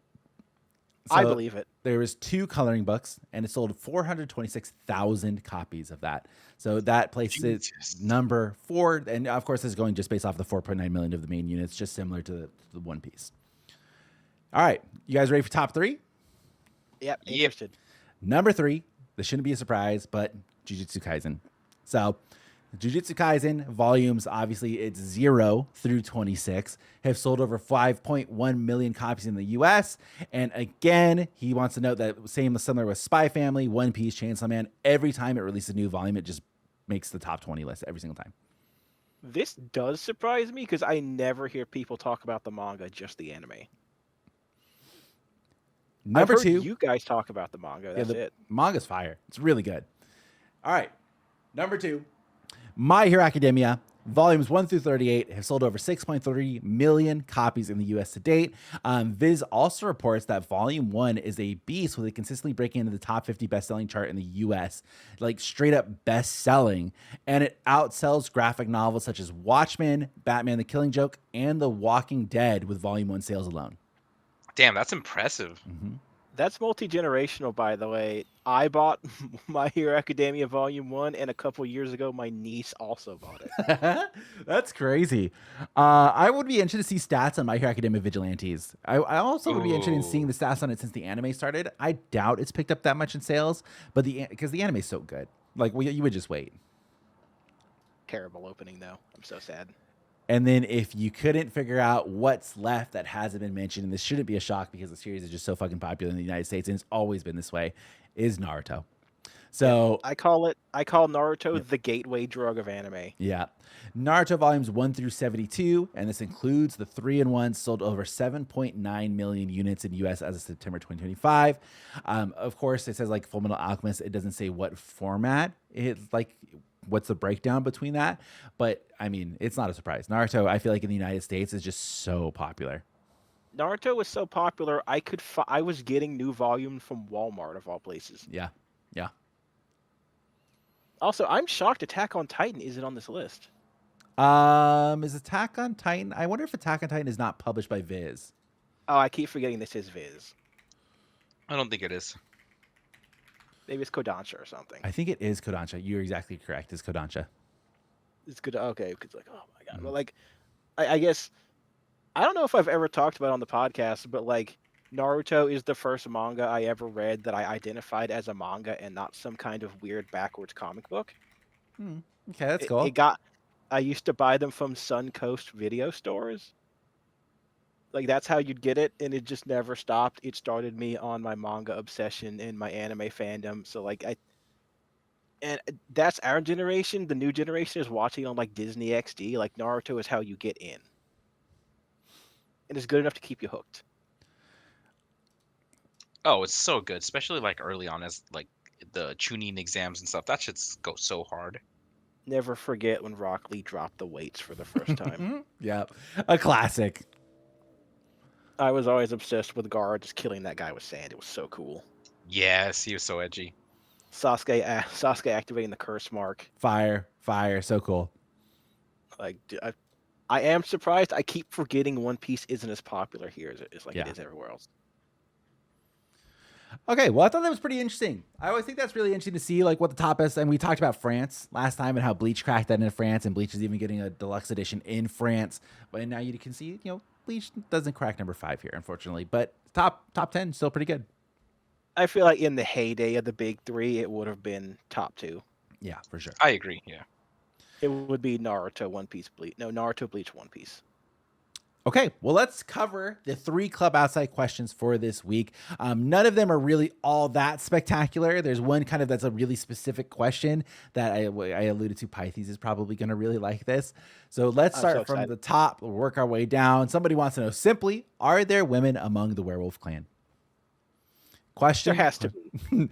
Speaker 2: I
Speaker 1: So
Speaker 2: believe it.
Speaker 1: there was 2 coloring books, and it sold 426,000 copies of that. So that places it
Speaker 3: Jesus.
Speaker 1: number 4, and of course, this is going just based off the 4.9 million of the main units, just similar to the One Piece. All right, you guys ready for top 3?
Speaker 2: Yep.
Speaker 3: Yep.
Speaker 2: Interested.
Speaker 1: Number 3, this shouldn't be a surprise, but Jujutsu Kaisen. So, Jujutsu Kaisen volumes, obviously it's 0 through 26, have sold over 5.1 million copies in the US. And again, he wants to note that similar with Spy Family, One Piece, Chainsaw Man, every time it releases a new volume, it just makes the top 20 list every single time.
Speaker 2: This does surprise me because I never hear people talk about the manga, just the anime.
Speaker 1: Number
Speaker 2: I've heard
Speaker 1: 2,
Speaker 2: you guys talk about the manga. That's
Speaker 1: the
Speaker 2: it.
Speaker 1: manga's fire. It's really good. All right, number 2, My Hero Academia. Volumes 1 through 38 have sold over 6.3 million copies in the US to date. Viz also reports that Volume 1 is a beast with it consistently breaking into the top 50 best-selling chart in the US, like straight up best-selling. And it outsells graphic novels such as Watchmen, Batman the Killing Joke, and The Walking Dead with Volume 1 sales alone.
Speaker 3: Damn, that's impressive.
Speaker 2: That's multi-generational, by the way. I bought My Hero Academia Volume 1, and a couple years ago, my niece also bought it.
Speaker 1: That's crazy. I would be interested to see stats on My Hero Academia Vigilantes. I also would be interested in seeing the stats on it since the anime started. I doubt it's picked up that much in sales, but because the anime is so good, like you would just wait.
Speaker 2: Terrible opening, though. I'm so sad.
Speaker 1: And then if you couldn't figure out what's left that hasn't been mentioned, and this shouldn't be a shock because the series is just so fucking popular in the United States and it's always been this way, is Naruto. So
Speaker 2: I call Naruto the gateway drug of anime.
Speaker 1: yeah, Naruto volumes 1 through 72, and this includes the 3-in-1, sold over 7.9 million units in US as of September 2025. Of course, it says like Fullmetal Alchemist. It doesn't say what format it's like. What's the breakdown between that? But I mean, it's not a surprise. Naruto, I feel like in the United States, is just so popular.
Speaker 2: Naruto was so popular, I was getting new volumes from Walmart of all places.
Speaker 1: Yeah, yeah.
Speaker 2: Also, I'm shocked Attack on Titan isn't on this list.
Speaker 1: Is Attack on Titan? I wonder if Attack on Titan is not published by Viz.
Speaker 2: Oh, I keep forgetting this is Viz.
Speaker 3: I don't think it is.
Speaker 2: Maybe it's Kodansha or something.
Speaker 1: I think it is Kodansha. You're exactly correct. It's Kodansha.
Speaker 2: It's good. Okay, because like, oh my god. Well, like, I guess I don't know if I've ever talked about it on the podcast, but like, Naruto is the first manga I ever read that I identified as a manga and not some kind of weird backwards comic book.
Speaker 1: Okay, that's cool.
Speaker 2: I used to buy them from Suncoast video stores. Like, that's how you'd get it, and it just never stopped. It started me on my manga obsession and my anime fandom. So like, and that's our generation. The new generation is watching on like Disney XD. Like, Naruto is how you get in, and it's good enough to keep you hooked.
Speaker 3: Oh, it's so good, especially like early on as like the tuning exams and stuff. That should go so hard.
Speaker 2: Never forget when Rock Lee dropped the weights for the first time.
Speaker 1: Yeah, a classic.
Speaker 2: I was always obsessed with Gaara just killing that guy with sand. It was so cool.
Speaker 3: Yes, he was so edgy.
Speaker 2: Sasuke activating the curse mark.
Speaker 1: Fire, so cool.
Speaker 2: Like, I am surprised. I keep forgetting One Piece isn't as popular here as it is
Speaker 1: Yeah.
Speaker 2: it is everywhere else.
Speaker 1: Okay, well, I thought that was pretty interesting. I always think that's really interesting to see like what the top is. And we talked about France last time and how Bleach cracked that into France, and Bleach is even getting a deluxe edition in France. But now you can see, Bleach doesn't crack number 5 here, unfortunately. But top 10 still pretty good.
Speaker 2: I feel like in the heyday of the big three, it would have been top 2.
Speaker 1: Yeah, for sure.
Speaker 3: I agree. Yeah.
Speaker 2: It would be Naruto, One Piece, Bleach. No, Naruto, Bleach, One Piece.
Speaker 1: Okay, well, let's cover the 3 Club Outside questions for this week. None of them are really all that spectacular. There's one kind of that's a really specific question that I alluded to. Pythes is probably going to really like this. So let's start from the top. We'll work our way down. Somebody wants to know simply, are there women among the Werewolf clan? Question.
Speaker 2: There has to be.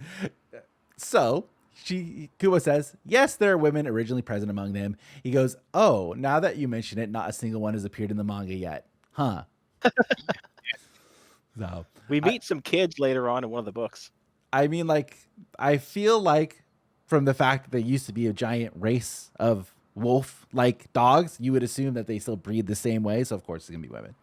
Speaker 1: So Kubo says, yes, there are women originally present among them. He goes, oh, now that you mention it, not a single one has appeared in the manga yet. Huh. So
Speaker 2: we meet some kids later on in one of the books.
Speaker 1: I mean, like, I feel like from the fact that they used to be a giant race of wolf-like dogs, you would assume that they still breed the same way. So, of course, it's going to be women.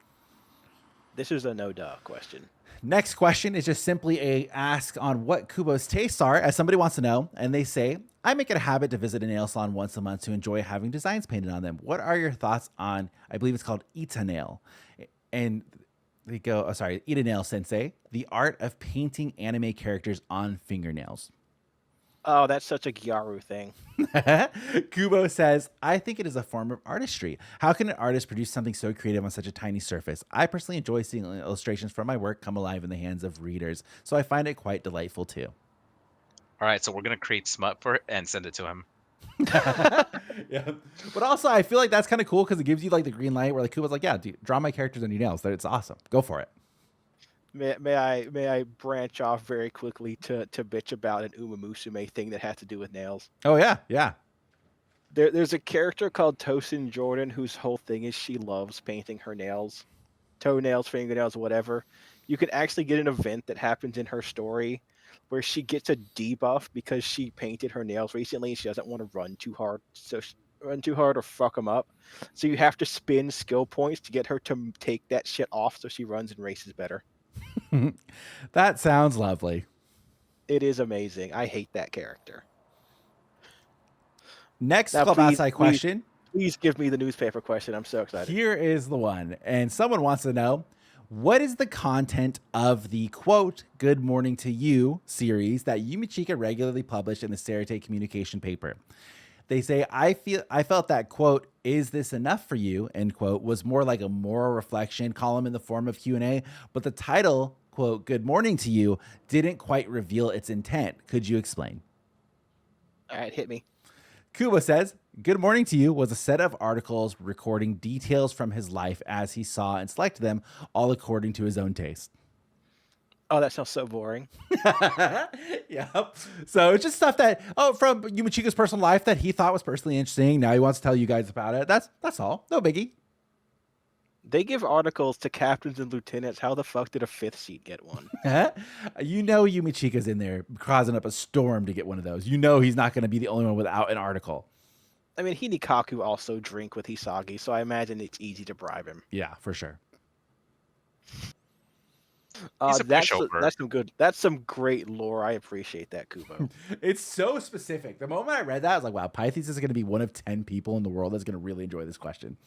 Speaker 2: This is a no-duh question.
Speaker 1: Next question is just simply a ask on what Kubo's tastes are, as somebody wants to know, and they say, I make it a habit to visit a nail salon once a month to enjoy having designs painted on them. What are your thoughts on, I believe it's called Ita Nail, and they go, oh, sorry, Ita Nail Sensei, the art of painting anime characters on fingernails.
Speaker 2: Oh, that's such a Gyaru thing.
Speaker 1: Kubo says, I think it is a form of artistry. How can an artist produce something so creative on such a tiny surface? I personally enjoy seeing illustrations from my work come alive in the hands of readers, so I find it quite delightful too.
Speaker 3: All right, so we're going to create smut for it and send it to him.
Speaker 1: Yeah. But also, I feel like that's kind of cool because it gives you like the green light where like Kubo's like, yeah, dude, draw my characters on your nails. It's awesome. Go for it.
Speaker 2: May I branch off very quickly to bitch about an Uma Musume thing that has to do with nails?
Speaker 1: Oh, yeah. Yeah.
Speaker 2: There's a character called Tosin Jordan whose whole thing is she loves painting her nails. Toenails, fingernails, whatever. You can actually get an event that happens in her story where she gets a debuff because she painted her nails recently and she doesn't want to run too hard or fuck them up. So you have to spend skill points to get her to take that shit off so she runs and races better.
Speaker 1: That sounds lovely.
Speaker 2: It is amazing. I hate that character.
Speaker 1: Next Club Outside question.
Speaker 2: Please give me the newspaper question. I'm so excited.
Speaker 1: Here is the one. And someone wants to know, what is the content of the, quote, Good Morning to You series that Yu Michika regularly published in the Serite communication paper? They say, I felt that, quote, is this enough for you, end quote, was more like a moral reflection column in the form of Q&A, but the title, quote, Good Morning to You, didn't quite reveal its intent. Could you explain?
Speaker 2: All right, hit me.
Speaker 1: Kubo says, Good Morning to You was a set of articles recording details from his life as he saw and selected them, all according to his own taste.
Speaker 2: Oh, that sounds so boring.
Speaker 1: Yep. So it's just stuff that, from Yu Michika's personal life that he thought was personally interesting. Now he wants to tell you guys about it. That's all. No biggie.
Speaker 2: They give articles to captains and lieutenants. How the fuck did a 5th seat get one?
Speaker 1: You know Yu Michika's in there causing up a storm to get one of those. You know he's not going to be the only one without an article.
Speaker 2: I mean, Hinikaku also drink with Hisagi, so I imagine it's easy to bribe him.
Speaker 1: Yeah, for sure.
Speaker 2: That's some great lore. I appreciate that, Kubo.
Speaker 1: It's so specific. The moment I read that, I was like, wow, Pythes is going to be one of 10 people in the world that's going to really enjoy this question.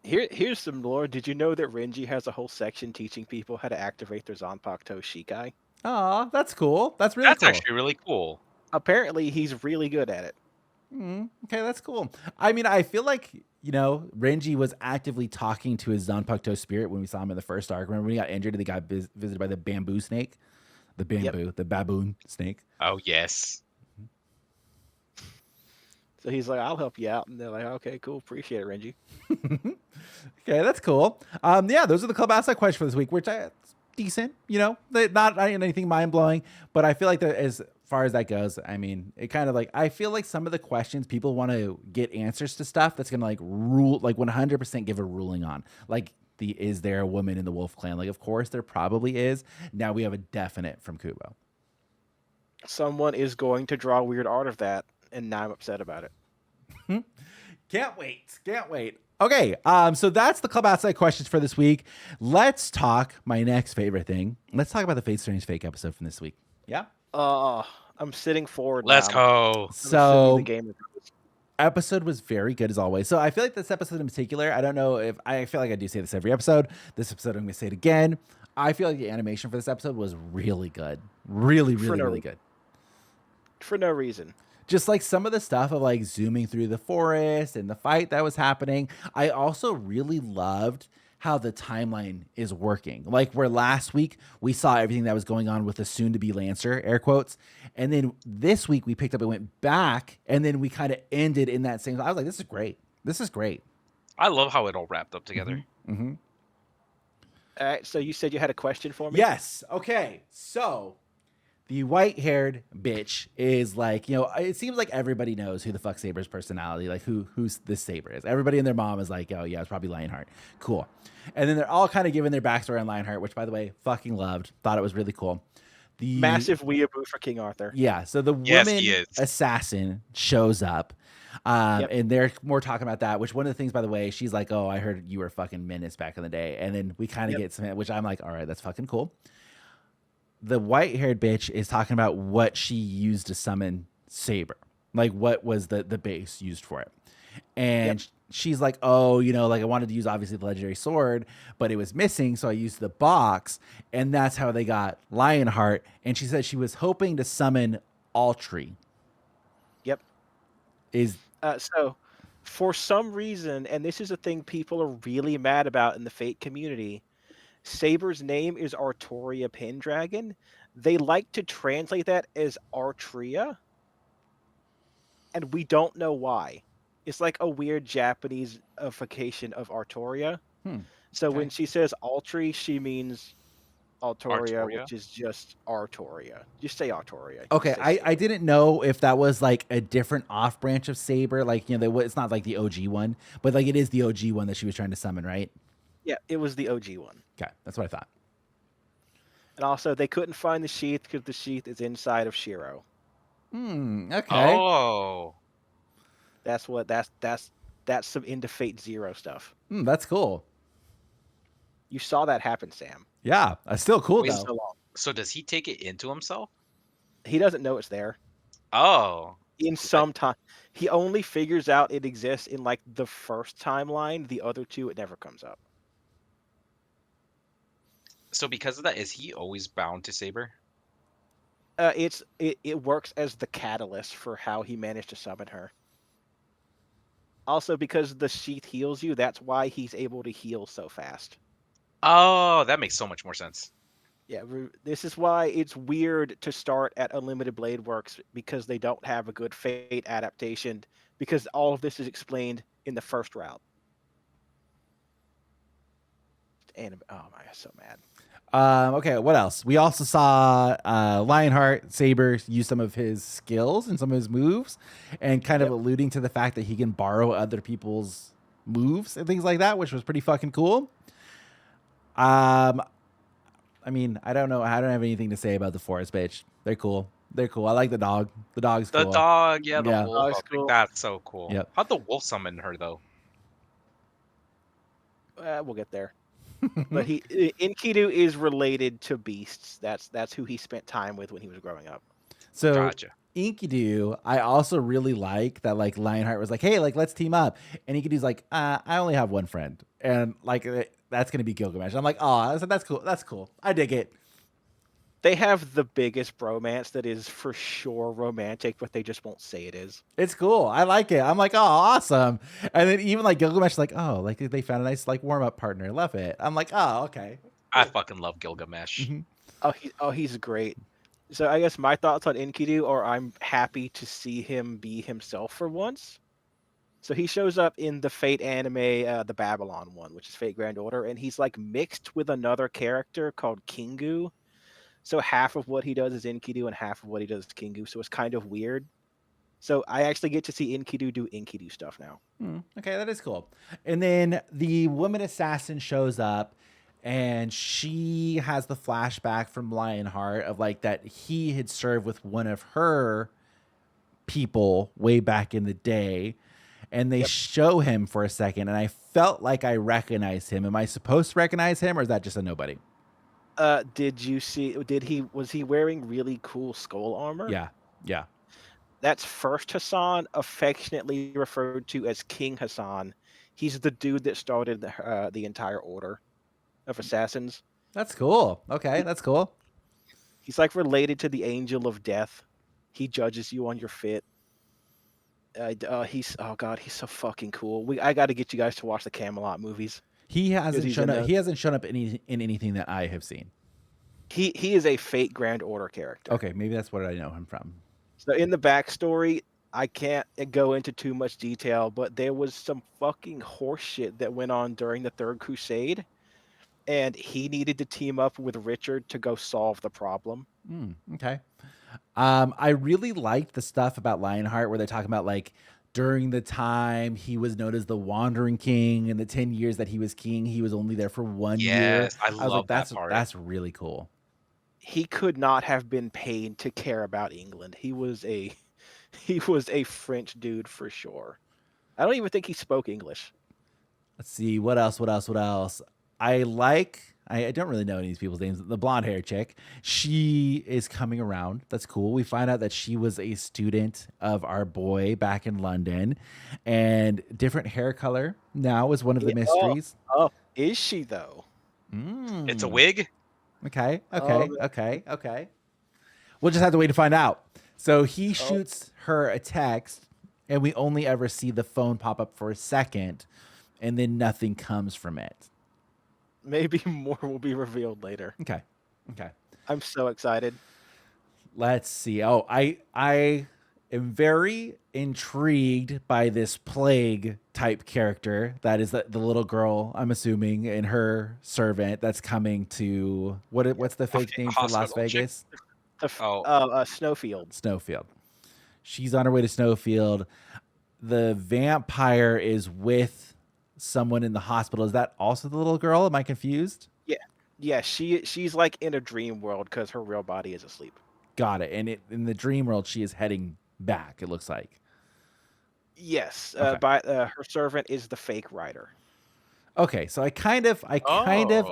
Speaker 2: Here's some lore. Did you know that Renji has a whole section teaching people how to activate their Zanpakuto Shikai?
Speaker 1: Aw, that's cool. That's cool.
Speaker 3: Actually really cool.
Speaker 2: Apparently, he's really good at it.
Speaker 1: Okay, that's cool. I mean, I feel like, Renji was actively talking to his Zanpakuto spirit when we saw him in the first arc. Remember when he got injured and he got visited by the bamboo snake? The baboon snake.
Speaker 3: Oh, yes.
Speaker 2: So he's like, I'll help you out. And they're like, okay, cool. Appreciate it, Renji.
Speaker 1: Okay, that's cool. Yeah, those are the Club Outside questions for this week, which is decent, not anything mind-blowing, but I feel like as far as that goes, I mean, it kind of like, I feel like some of the questions people want to get answers to stuff that's going to like rule, like 100% give a ruling on, like is there a woman in the Wolf Clan? Like, of course there probably is. Now we have a definite from Kubo.
Speaker 2: Someone is going to draw weird art of that, and now I'm upset about it.
Speaker 1: Can't wait. Okay, so that's the Club Outside questions for this week. Let's talk my next favorite thing. Let's talk about the Fate Strange Fake episode from this week. Yeah?
Speaker 2: I'm sitting forward.
Speaker 3: Let's go.
Speaker 1: So
Speaker 2: the game
Speaker 1: episode was very good as always. So I feel like this episode in particular, I don't know if I feel like I do say this every episode. This episode, I'm going to say it again. I feel like the animation for this episode was really good. Really good.
Speaker 2: For no reason.
Speaker 1: just like some of the stuff of like zooming through the forest and the fight that was happening. I also really loved how the timeline is working. Like where last week we saw everything that was going on with the soon to be Lancer, air quotes. And then this week we picked up and went back, and then we kind of ended in that same. I was like, this is great. This is great.
Speaker 3: I love how it all wrapped up together.
Speaker 1: Mm-hmm.
Speaker 2: All right, so you said you had a question for me?
Speaker 1: Yes. Okay. So the white-haired bitch is like, you know, it seems like everybody knows who the fuck Saber's personality, like who's this Saber is. Everybody and their mom is like, oh yeah, it's probably Lionheart. Cool. And then they're all kind of giving their backstory on Lionheart, which by the way, fucking loved. Thought it was really cool. The
Speaker 2: Massive weeaboo for King Arthur.
Speaker 1: Yeah. So the
Speaker 3: Yes,
Speaker 1: woman
Speaker 3: he is.
Speaker 1: assassin shows up. And they're more talking about that, which one of the things, by the way, she's like, oh, I heard you were fucking menace back in the day. And then we kind of get some, which I'm like, all right, that's fucking cool. The white-haired bitch is talking about what she used to summon Saber. Like, what was the base used for it? And she's like, oh, you know, like I wanted to use, obviously, the legendary sword, but it was missing, so I used the box, and that's how they got Lionheart. And she said she was hoping to summon Altry.
Speaker 2: Yep.
Speaker 1: Is
Speaker 2: So, for some reason, and this is a thing people are really mad about in the Fate community, Saber's name is Artoria Pendragon. They like to translate that as Artria, and we don't know why. It's like a weird Japaneseification of Artoria. So
Speaker 1: Okay.
Speaker 2: when she says Altry, she means Artoria,
Speaker 3: Artoria?
Speaker 2: which is just Artoria. Just say Artoria. Just
Speaker 1: Okay,
Speaker 2: say
Speaker 1: I
Speaker 2: Saber.
Speaker 1: didn't know if that was like a different off branch of Saber, like, you know, it's not like the OG one, but like it is the OG one that she was trying to summon, right?
Speaker 2: Yeah, it was the OG one.
Speaker 1: Okay, that's what I thought.
Speaker 2: And also, they couldn't find the sheath because the sheath is inside of Shiro.
Speaker 1: Okay.
Speaker 3: Oh,
Speaker 2: That's some into Fate Zero stuff.
Speaker 1: That's cool.
Speaker 2: You saw that happen, Sam.
Speaker 1: Yeah, still cool
Speaker 3: Wait,
Speaker 1: though.
Speaker 2: So long.
Speaker 3: so does he take it into himself?
Speaker 2: He doesn't know it's there.
Speaker 3: Oh,
Speaker 2: In some time, he only figures out it exists in like the first timeline. The other two, it never comes up.
Speaker 3: so because of that, is he always bound to Saber?
Speaker 2: It works as the catalyst for how he managed to summon her. Also, because the sheath heals you, that's why he's able to heal so fast.
Speaker 3: Oh, that makes so much more sense.
Speaker 2: Yeah, this is why it's weird to start at Unlimited Blade Works, because they don't have a good Fate adaptation, because all of this is explained in the first route. And oh my, I'm so mad.
Speaker 1: Okay, what else? We also saw Lionheart Saber use some of his skills and some of his moves, and kind of alluding to the fact that he can borrow other people's moves and things like that, which was pretty fucking cool. I mean, I don't know. I don't have anything to say about the forest bitch. They're cool. They're cool. I like the dog. The dog's
Speaker 3: The
Speaker 1: cool.
Speaker 3: dog, yeah, the
Speaker 1: Yeah.
Speaker 3: wolf.
Speaker 2: Dog's
Speaker 3: I think
Speaker 2: cool.
Speaker 3: that's so cool.
Speaker 1: Yep.
Speaker 3: How'd the wolf summon her though?
Speaker 2: We'll get there. But Enkidu is related to beasts. That's who he spent time with when he was growing up.
Speaker 1: So
Speaker 3: Gotcha.
Speaker 1: Enkidu, I also really like that. Like Lionheart was like, "Hey, like let's team up," and Enkidu's like, "I only have one friend," and like that's gonna be Gilgamesh. I'm like, "Oh, that's cool. That's cool. I dig it."
Speaker 2: They have the biggest bromance that is for sure romantic, but they just won't say it is.
Speaker 1: It's cool. I like it. I'm like, "Oh, awesome!" And then even like Gilgamesh, is like, "Oh, like they found a nice like warm up partner. Love it." I'm like, "Oh, okay."
Speaker 3: I fucking love Gilgamesh.
Speaker 2: He's great. So I guess my thoughts on Enkidu are I'm happy to see him be himself for once. So he shows up in the Fate anime, the Babylon one, which is Fate Grand Order, and he's like mixed with another character called Kingu. So half of what he does is Enkidu and half of what he does is Kingu. So it's kind of weird. So I actually get to see Enkidu do Enkidu stuff now.
Speaker 1: Okay, that is cool. And then the woman assassin shows up, and she has the flashback from Lionheart of like that he had served with one of her people way back in the day. And they show him for a second, and I felt like I recognized him. Am I supposed to recognize him, or is that just a nobody?
Speaker 2: Did you see? Was he wearing really cool skull armor?
Speaker 1: Yeah.
Speaker 2: That's First Hassan, affectionately referred to as King Hassan. He's the dude that started the entire order of assassins.
Speaker 1: That's cool. Okay, that's cool.
Speaker 2: He's like related to the Angel of Death. He judges you on your fit. He's oh god, he's so fucking cool. I got to get you guys to watch the Camelot movies.
Speaker 1: He hasn't
Speaker 2: he's
Speaker 1: shown
Speaker 2: in
Speaker 1: up.
Speaker 2: those.
Speaker 1: He hasn't shown up in anything that I have seen.
Speaker 2: He is a Fate Grand Order character.
Speaker 1: Okay, maybe that's what I know him from.
Speaker 2: So in the backstory, I can't go into too much detail, but there was some fucking horseshit that went on during the Third Crusade, and he needed to team up with Richard to go solve the problem.
Speaker 1: Okay. I really liked the stuff about Lionheart where they're talking about like during the time he was known as the Wandering King, and the 10 years that he was king, he was only there for 1 year.
Speaker 3: Yes, I
Speaker 1: was
Speaker 3: love
Speaker 1: like,
Speaker 3: that part.
Speaker 1: That's really cool.
Speaker 2: He could not have been paid to care about England. He was a French dude for sure. I don't even think he spoke English.
Speaker 1: Let's see what else. I don't really know any of these people's names. The blonde hair chick, she is coming around. That's cool. We find out that she was a student of our boy back in London, and different hair color now is one of the mysteries.
Speaker 2: Oh, is she though?
Speaker 3: It's a wig.
Speaker 1: Okay.
Speaker 2: Oh,
Speaker 1: We'll just have to wait to find out. So he shoots her a text, and we only ever see the phone pop up for a second, and then nothing comes from it.
Speaker 2: maybe more will be revealed later.
Speaker 1: Okay.
Speaker 2: I'm so excited.
Speaker 1: Let's see. Oh, I am very intrigued by this plague type character that is the little girl, I'm assuming, and her servant that's coming to what's the fake name for Las
Speaker 3: Hospital chick.
Speaker 1: Vegas?
Speaker 2: Snowfield.
Speaker 1: Snowfield. She's on her way to Snowfield. The vampire is with someone in the hospital. Is that also the little girl? Am I confused?
Speaker 2: Yeah, she's like in a dream world because her real body is asleep.
Speaker 1: Got it. And in the dream world, she is heading back, it looks like.
Speaker 2: Yes,
Speaker 1: Okay.
Speaker 2: her servant is the fake writer.
Speaker 1: Okay, so I kind of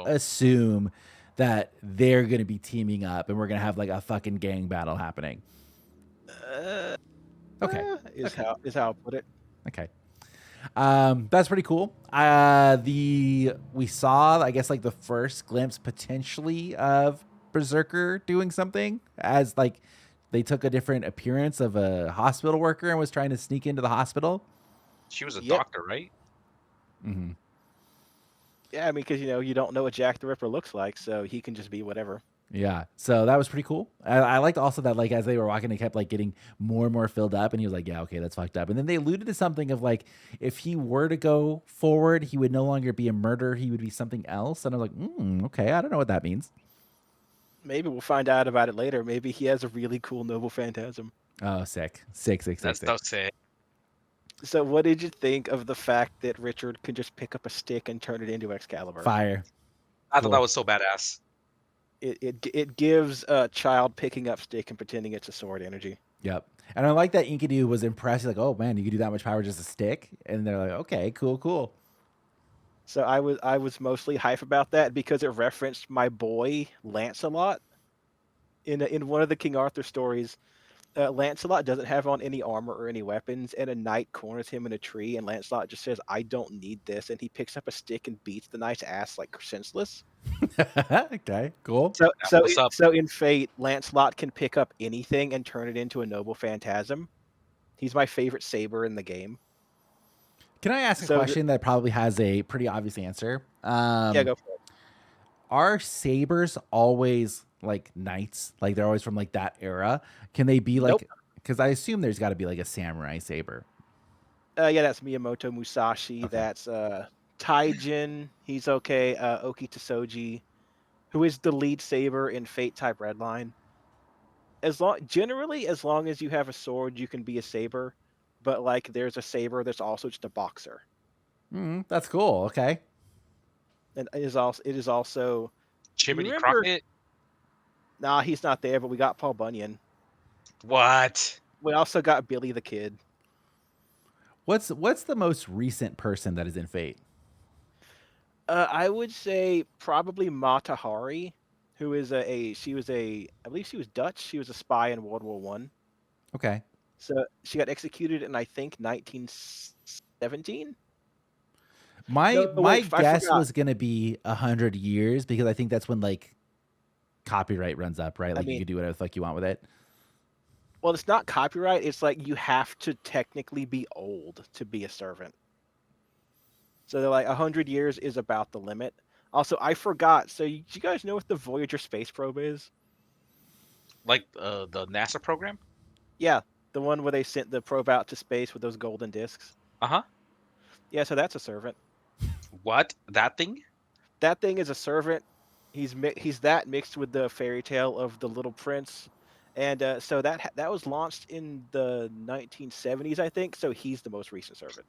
Speaker 1: assume that they're going to be teaming up and we're going to have like a fucking gang battle happening. Okay.
Speaker 2: Is how I'll put it.
Speaker 1: Okay. That's pretty cool. We saw, I guess, like the first glimpse potentially of Berserker doing something, as like they took a different appearance of a hospital worker and was trying to sneak into the hospital.
Speaker 3: She was a doctor, right?
Speaker 1: Mm-hmm.
Speaker 2: Yeah, I mean, because you don't know what Jack the Ripper looks like, so he can just be whatever.
Speaker 1: Yeah, so that was pretty cool. I liked also that, like, as they were walking, they kept like getting more and more filled up, and he was like, "Yeah, okay, that's fucked up." And then they alluded to something of like, if he were to go forward, he would no longer be a murderer; he would be something else. And I'm like, okay, I don't know what that means.
Speaker 2: Maybe we'll find out about it later. Maybe he has a really cool noble phantasm.
Speaker 1: Oh, sick.
Speaker 3: That's so sick.
Speaker 2: So, what did you think of the fact that Richard could just pick up a stick and turn it into Excalibur?
Speaker 1: Fire.
Speaker 3: I thought that was so badass.
Speaker 2: It gives a child picking up stick and pretending it's a sword energy.
Speaker 1: Yep. And I like that Enkidu was impressed. He's like, "Oh man, you can do that much power with just a stick." And they're like, "Okay, cool."
Speaker 2: So I was mostly hype about that because it referenced my boy Lancelot. In one of the King Arthur stories, Lancelot doesn't have on any armor or any weapons, and a knight corners him in a tree, and Lancelot just says, "I don't need this," and he picks up a stick and beats the knight's ass like senseless.
Speaker 1: Okay, cool.
Speaker 2: So in Fate, Lancelot can pick up anything and turn it into a noble phantasm. He's my favorite saber in the game.
Speaker 1: Can I ask a question that probably has a pretty obvious answer?
Speaker 2: Yeah, go for it.
Speaker 1: Are sabers always like knights? Like they're always from like that era? Can they be like? Because I assume there's got to be like a samurai saber.
Speaker 2: Yeah, that's Miyamoto Musashi.
Speaker 1: Okay.
Speaker 2: That's Taijin. He's okay. Oki Tsuji, who is the lead saber in Fate type Redline. As long as you have a sword, you can be a saber. But like, there's a saber that's also just a boxer.
Speaker 1: That's cool. Okay.
Speaker 2: And it is also
Speaker 3: Jiminy Crockett.
Speaker 2: Nah, he's not there. But we got Paul Bunyan.
Speaker 3: What?
Speaker 2: We also got Billy the Kid.
Speaker 1: What's the most recent person that is in Fate?
Speaker 2: I would say probably Mata Hari, who is I believe she was Dutch. She was a spy in World War I.
Speaker 1: Okay.
Speaker 2: So she got executed in, I think, 1917.
Speaker 1: My guess was gonna be 100 years because I think that's when like copyright runs up, right? Like you can do whatever the fuck you want with it.
Speaker 2: Well, it's not copyright. It's like you have to technically be old to be a servant. So they're like 100 years is about the limit. Also, I forgot. So you guys know what the Voyager space probe is?
Speaker 3: Like the NASA program.
Speaker 2: Yeah, the one where they sent the probe out to space with those golden discs.
Speaker 3: Uh-huh.
Speaker 2: Yeah, so that's a servant.
Speaker 3: What? That thing?
Speaker 2: That thing is a servant. He's that mixed with the fairy tale of the Little Prince, and so that was launched in the 1970s, I think. So he's the most recent servant.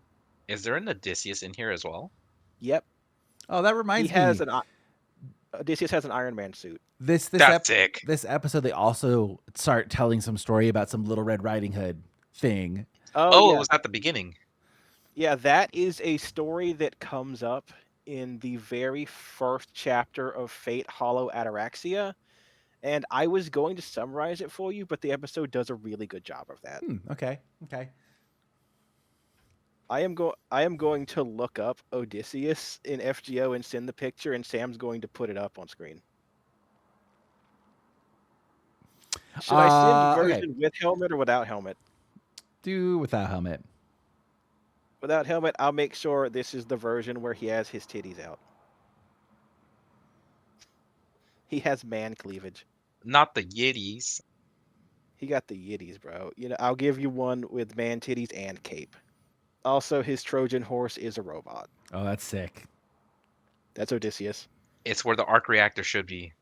Speaker 3: Is there an Odysseus in here as well?
Speaker 2: Yep,
Speaker 1: Oh, that
Speaker 2: he
Speaker 1: reminds
Speaker 2: has
Speaker 1: me.
Speaker 2: Odysseus has an Iron Man suit.
Speaker 3: That's sick.
Speaker 1: This episode, they also start telling some story about some Little Red Riding Hood thing.
Speaker 2: Oh
Speaker 3: Oh, it
Speaker 2: yeah,
Speaker 3: was at the beginning.
Speaker 2: yeah. That is a story that comes up in the very first chapter of Fate Hollow Ataraxia. And I was going to summarize it for you, but the episode does a really good job of that.
Speaker 1: Okay.
Speaker 2: I am going to look up Odysseus in FGO and send the picture, and Sam's going to put it up on screen. Should I send version with helmet or without helmet?
Speaker 1: Do without helmet.
Speaker 2: Without helmet, I'll make sure this is the version where he has his titties out. He has man cleavage.
Speaker 3: Not the Yiddies.
Speaker 2: He got the yiddies, bro. I'll give you one with man titties and cape. Also, his Trojan horse is a robot.
Speaker 1: Oh, that's sick.
Speaker 2: That's Odysseus.
Speaker 3: It's where the arc reactor should be.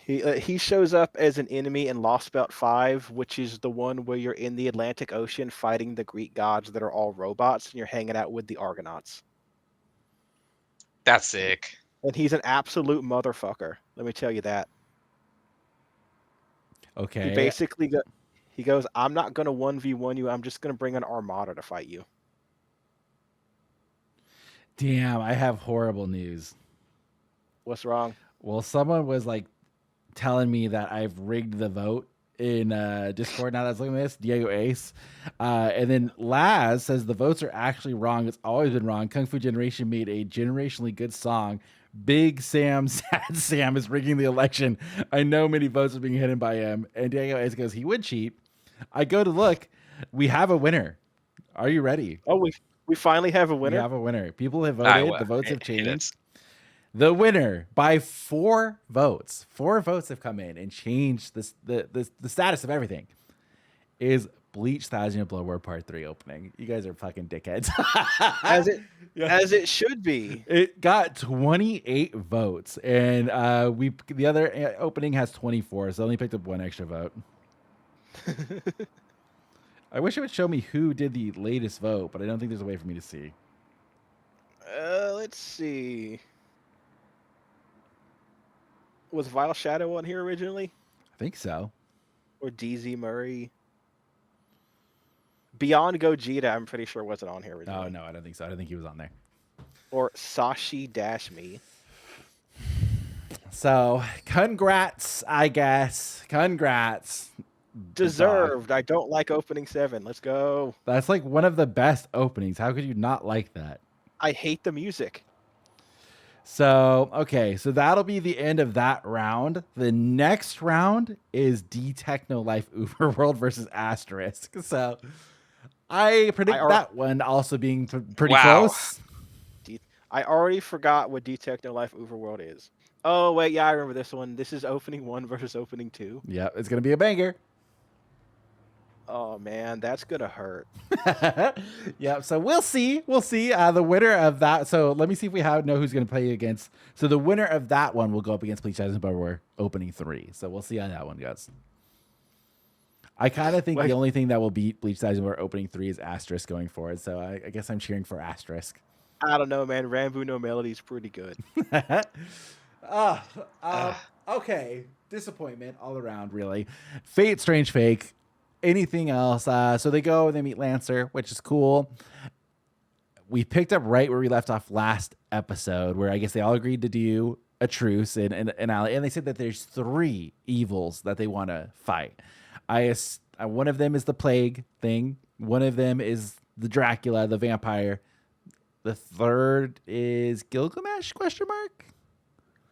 Speaker 2: He shows up as an enemy in Lost Belt 5, which is the one where you're in the Atlantic Ocean fighting the Greek gods that are all robots, and you're hanging out with the Argonauts.
Speaker 3: That's sick.
Speaker 2: And he's an absolute motherfucker. Let me tell you that.
Speaker 1: Okay.
Speaker 2: He basically he goes, I'm not going to 1v1 you. I'm just going to bring an armada to fight you.
Speaker 1: Damn, I have horrible news.
Speaker 2: What's wrong?
Speaker 1: Well, someone was like telling me that I've rigged the vote in Discord. Now that's looking at this, Diego Ace. And then Laz says the votes are actually wrong. It's always been wrong. Kung Fu Generation made a generationally good song. Big Sam, Sad Sam is rigging the election. I know many votes are being hidden by him. And Diego Ace goes, he would cheat. I go to look. We have a winner. Are you ready?
Speaker 2: Oh, we finally have a winner?
Speaker 1: We have a winner. People have voted. The votes have
Speaker 3: Hit
Speaker 1: changed.
Speaker 3: it.
Speaker 1: The winner by 4 votes. 4 votes have come in and changed this, the status of everything. Is Bleach Thousand Blood War Part 3 opening. You guys are fucking dickheads.
Speaker 2: As it should be.
Speaker 1: It got 28 votes, and the other opening has 24, so I only picked up 1 extra vote. I wish it would show me who did the latest vote, but I don't think there's a way for me to see.
Speaker 2: Let's see. Was Vile Shadow on here originally?
Speaker 1: I think so.
Speaker 2: Or DZ Murray? Beyond Gogeta, I'm pretty sure wasn't on here originally.
Speaker 1: Oh, no, I don't think so. I don't think he was on there.
Speaker 2: Or Sashi-Me.
Speaker 1: So, congrats, I guess. Congrats.
Speaker 2: Deserved. I don't like opening 7. Let's go.
Speaker 1: That's like one of the best openings. How could you not like that?
Speaker 2: I hate the music.
Speaker 1: So, okay. So that'll be the end of that round. The next round is D-Techno Life Uberworld versus Asterisk. So I predict that one also being pretty close.
Speaker 2: I already forgot what D-Techno Life Uberworld is. Oh, wait. Yeah, I remember this one. This is opening 1 versus opening 2.
Speaker 1: Yeah, it's going to be a banger.
Speaker 2: Oh, man. That's going to hurt.
Speaker 1: Yeah, so we'll see. We'll see. The winner of that. So let me see if we know who's going to play against. So the winner of that one will go up against Bleach Thousand Blood War opening 3. So we'll see how that one goes. I kind of think the only thing that will beat Bleach Thousand Blood War opening 3 is Asterisk going forward. So I guess I'm cheering for Asterisk.
Speaker 2: I don't know, man. Rambu no Melody is pretty good.
Speaker 1: Okay. Disappointment all around, really. Fate, Strange Fake. Anything else? So they go and they meet Lancer, which is cool. We picked up right where we left off last episode, where I guess they all agreed to do a truce in Alley, and they said that there's 3 evils that they want to fight. One of them is the plague thing. One of them is the Dracula, the vampire. The third is Gilgamesh? ?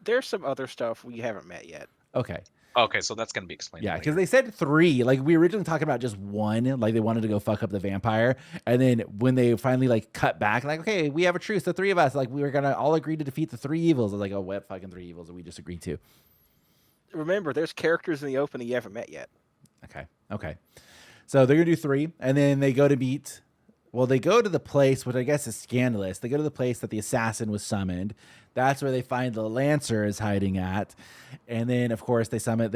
Speaker 2: There's some other stuff we haven't met yet.
Speaker 1: Okay.
Speaker 3: Okay, so that's gonna be explained.
Speaker 1: Yeah, because
Speaker 3: later.
Speaker 1: they said 3. Like we originally talking about just 1. Like they wanted to go fuck up the vampire, and then when they finally like cut back, like okay, we have a truce, the 3 of us, like we were gonna all agree to defeat the 3 evils. I was like, oh, what fucking 3 evils that we just agreed to?
Speaker 2: Remember, there's characters in the opening you haven't met yet.
Speaker 1: Okay. So they're gonna do 3, and then they go to meet. Well, they go to the place, which I guess is scandalous. They go to the place that the assassin was summoned. That's where they find the Lancer is hiding at. And then, of course, they know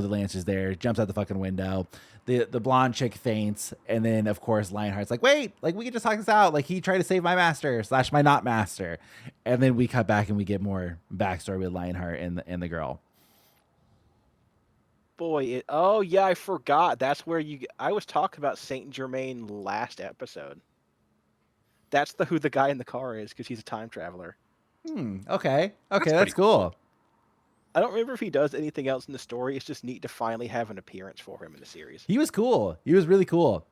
Speaker 1: the Lancer's there, jumps out the fucking window. The blonde chick faints. And then, of course, Lionheart's like, wait, like, we can just talk this out. Like, he tried to save my master / my not master. And then we cut back and we get more backstory with Lionheart and the girl.
Speaker 2: Boy, oh yeah, I forgot. That's where I was talking about Saint Germain last episode. That's who the guy in the car is, because he's a time traveler.
Speaker 1: Okay, that's
Speaker 3: pretty
Speaker 1: cool.
Speaker 2: I don't remember if he does anything else in the story. It's just neat to finally have an appearance for him in the series.
Speaker 1: He was cool. He was really cool.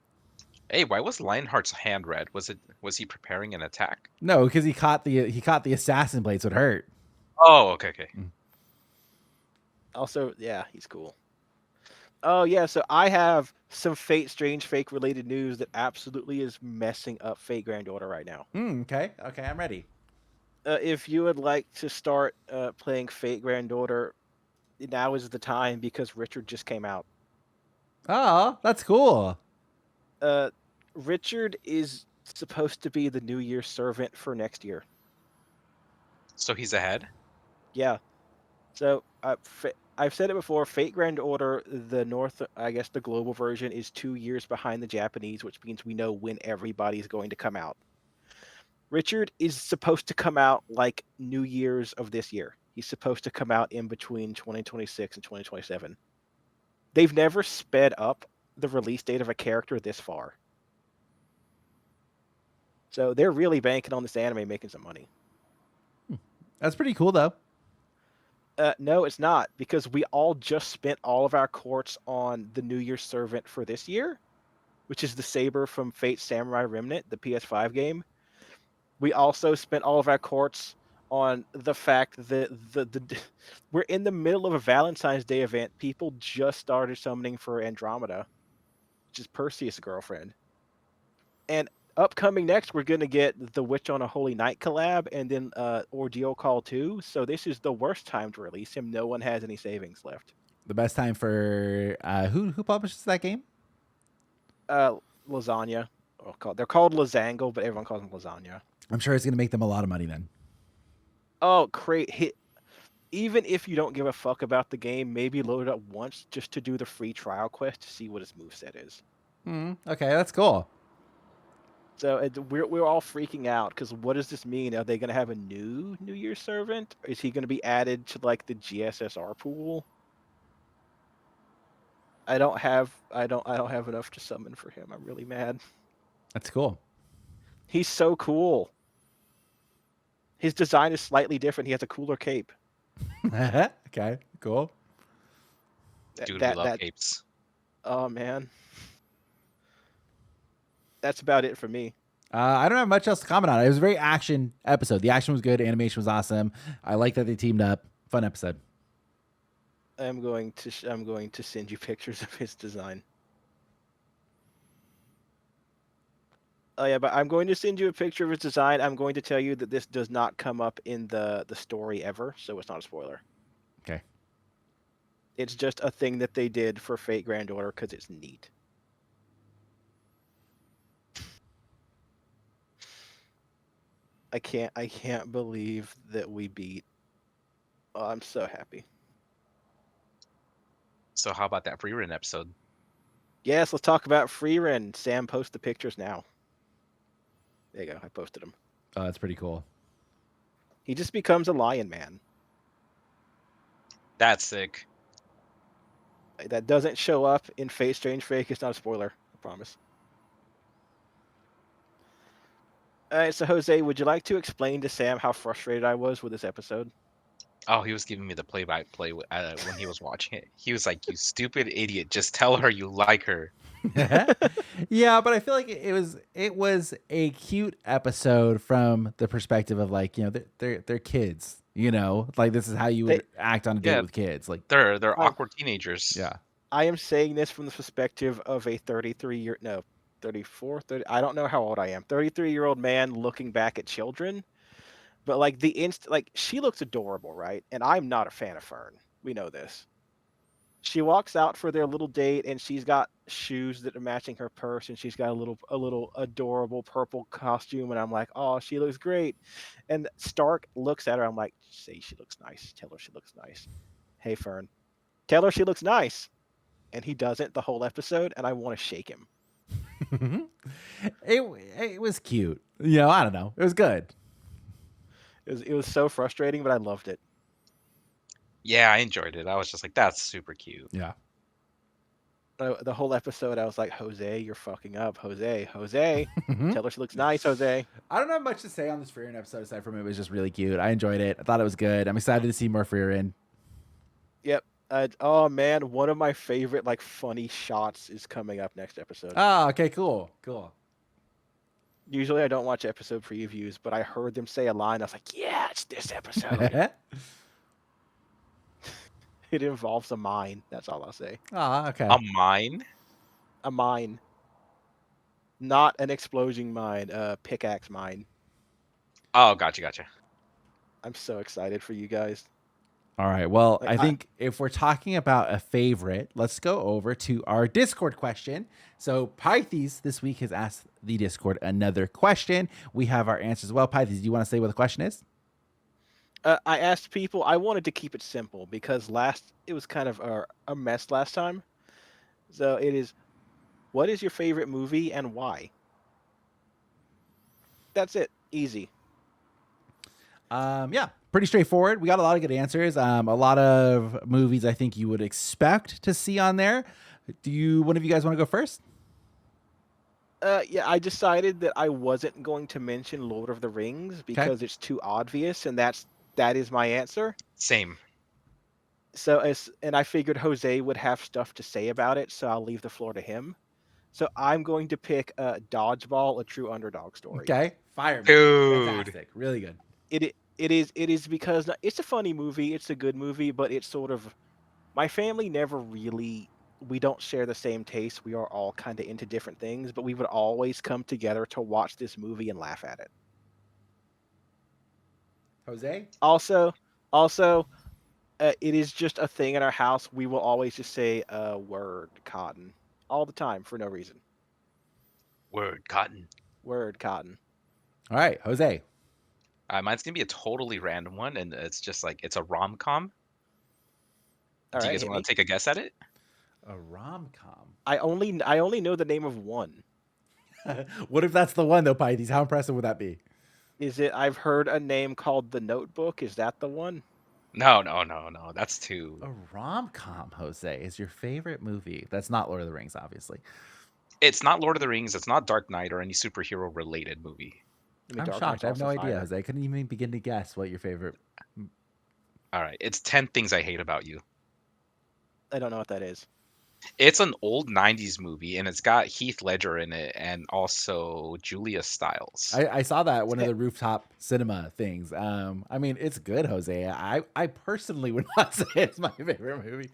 Speaker 3: Hey, why was Lionheart's hand red? Was he preparing an attack?
Speaker 1: No, because he caught the assassin blade, so it hurt.
Speaker 3: Oh, okay.
Speaker 2: Also, yeah, he's cool. Oh yeah, so I have some Fate Strange Fake related news that absolutely is messing up Fate Granddaughter right now.
Speaker 1: Okay, I'm ready.
Speaker 2: If you would like to start playing Fate Granddaughter, now is the time, because Richard just came out.
Speaker 1: Oh, that's cool.
Speaker 2: Richard is supposed to be the New Year's servant for next year.
Speaker 3: So he's ahead?
Speaker 2: Yeah. So I've said it before, Fate Grand Order, the global version, is 2 years behind the Japanese, which means we know when everybody's going to come out. Richard is supposed to come out like New Year's of this year. He's supposed to come out in between 2026 and 2027. They've never sped up the release date of a character this far. So they're really banking on this anime making some money.
Speaker 1: That's pretty cool, though.
Speaker 2: No, it's not, because we all just spent all of our courts on the New Year's Servant for this year, which is the saber from Fate Samurai Remnant, the PS5 game. We also spent all of our courts on the fact that we're in the middle of a Valentine's Day event. People just started summoning for Andromeda, which is Perseus' girlfriend. And upcoming next, we're going to get the Witch on a Holy Night collab, and then Ordeal Call 2. So this is the worst time to release him. No one has any savings left.
Speaker 1: The best time for who publishes that game?
Speaker 2: Lasagna. They're called Lazangle, but everyone calls them Lasagna.
Speaker 1: I'm sure it's going to make them a lot of money then.
Speaker 2: Oh, great. Even if you don't give a fuck about the game, maybe load it up once just to do the free trial quest to see what his moveset is.
Speaker 1: Okay, that's cool.
Speaker 2: So we're all freaking out, because what does this mean? Are they going to have a new New Year's servant? Is he going to be added to like the GSSR pool? I don't have enough to summon for him. I'm really mad.
Speaker 1: That's cool.
Speaker 2: He's so cool. His design is slightly different. He has a cooler cape.
Speaker 1: Okay, cool.
Speaker 3: Dude, we love capes.
Speaker 2: Oh man. That's about it for me.
Speaker 1: I don't have much else to comment on. It was a very action episode. The action was good. Animation was awesome. I like that they teamed up. Fun episode.
Speaker 2: I'm going to send you pictures of his design. Oh yeah, but I'm going to send you a picture of his design. I'm going to tell you that this does not come up in the story ever, so it's not a spoiler.
Speaker 1: Okay.
Speaker 2: It's just a thing that they did for Fate Granddaughter because it's neat. I can't believe that we beat. Oh, I'm so happy.
Speaker 3: So how about that Frieren episode?
Speaker 2: Yes, let's talk about Frieren. Sam, post the pictures now. There you go. I posted them.
Speaker 1: Oh, that's pretty cool.
Speaker 2: He just becomes a lion man.
Speaker 3: That's sick.
Speaker 2: That doesn't show up in Fate Strange Fake. It's not a spoiler. I promise. All right, so Jose, would you like to explain to Sam how frustrated I was with this episode?
Speaker 3: Oh, he was giving me the play-by-play when he was watching it. He was like, "You stupid idiot! Just tell her you like her."
Speaker 1: Yeah, but I feel like it was a cute episode from the perspective of like, they're kids, like this is how you
Speaker 2: They,
Speaker 1: would act on a date
Speaker 3: Yeah,
Speaker 1: with kids. Like,
Speaker 3: they're
Speaker 2: I,
Speaker 3: awkward teenagers.
Speaker 1: yeah.
Speaker 2: I am saying this from the perspective of a 33-year, no, 34, 30, I don't know how old I am. 33-year-old man looking back at children. But like like she looks adorable, right? And I'm not a fan of Fern. We know this. She walks out for their little date and she's got shoes that are matching her purse and she's got a little adorable purple costume and I'm like, "Oh, she looks great." And Stark looks at her. I'm like, "Say she looks nice. Tell her she looks nice." Hey Fern, tell her she looks nice. And he doesn't the whole episode and I want to shake him.
Speaker 1: it was cute. I don't know. It was good.
Speaker 2: It was so frustrating, but I loved it.
Speaker 3: Yeah, I enjoyed it. I was just like, that's super cute.
Speaker 1: Yeah.
Speaker 2: The whole episode, I was like, "Jose, you're fucking up. Jose, tell her she looks nice, Jose."
Speaker 1: I don't have much to say on this Frieren episode aside from it was just really cute. I enjoyed it. I thought it was good. I'm excited to see more Frieren.
Speaker 2: Yep. Oh man, one of my favorite like funny shots is coming up next episode.
Speaker 1: Oh, okay, cool.
Speaker 2: Usually I don't watch episode previews, but I heard them say a line. I was like, "Yeah, it's this episode." It involves a mine. That's all I'll say.
Speaker 1: Oh, okay.
Speaker 3: A mine?
Speaker 2: A mine, not an explosion mine. Pickaxe mine.
Speaker 3: Oh, gotcha.
Speaker 2: I'm so excited for you guys.
Speaker 1: All right. Well,
Speaker 2: Like,
Speaker 1: I think if we're talking about a favorite, let's go over to our Discord question. So Pythes this week has asked the Discord another question. We have our answers as well. Pythes, do you want to say what the question is?
Speaker 2: I asked people. I wanted to keep it simple because it was kind of a mess last time. So it is, what is your favorite movie and why? That's it. Easy.
Speaker 1: Yeah, pretty straightforward. We got a lot of good answers. A lot of movies I think you would expect to see on there. One of you guys want to go first?
Speaker 2: Yeah, I decided that I wasn't going to mention Lord of the Rings because it's too obvious, and that is my answer.
Speaker 3: Same.
Speaker 2: So and I figured Jose would have stuff to say about it, so I'll leave the floor to him. So I'm going to pick Dodgeball, a true underdog story.
Speaker 1: Okay, fire,
Speaker 3: Dude.
Speaker 1: fantastic, really good.
Speaker 2: It is because it's a funny movie, it's a good movie, but it's sort of, my family never really, we don't share the same taste. We are all kind of into different things, but we would always come together to watch this movie and laugh at it.
Speaker 1: Jose?
Speaker 2: Also, it is just a thing in our house. We will always just say word cotton all the time for no reason.
Speaker 3: Word cotton.
Speaker 2: Word cotton.
Speaker 1: All right, Jose.
Speaker 3: Mine's gonna be a totally random one, and it's just like it's a rom-com.
Speaker 2: All
Speaker 3: Do you
Speaker 2: right,
Speaker 3: guys want to take a guess at it?
Speaker 1: A rom-com.
Speaker 2: I only know the name of one.
Speaker 1: What if that's the one though, Pythes? How impressive would that be?
Speaker 2: Is it? I've heard a name called The Notebook. Is that the one?
Speaker 3: No. That's too.
Speaker 1: A rom-com, Jose, is your favorite movie. That's not Lord of the Rings, obviously.
Speaker 3: It's not Lord of the Rings. It's not Dark Knight or any superhero-related movie.
Speaker 2: I mean,
Speaker 1: I'm
Speaker 2: Dark
Speaker 1: shocked.
Speaker 2: Knight's
Speaker 1: I have no
Speaker 2: also
Speaker 1: idea,
Speaker 2: fire.
Speaker 1: Jose. I couldn't even begin to guess what your favorite.
Speaker 3: All right, it's 10 Things I Hate About You.
Speaker 2: I don't know what that is.
Speaker 3: It's an old 90s movie, and it's got Heath Ledger in it and also Julia Stiles.
Speaker 1: I saw that one of the rooftop cinema things. I mean, it's good, Jose. I personally would not say it's my favorite movie.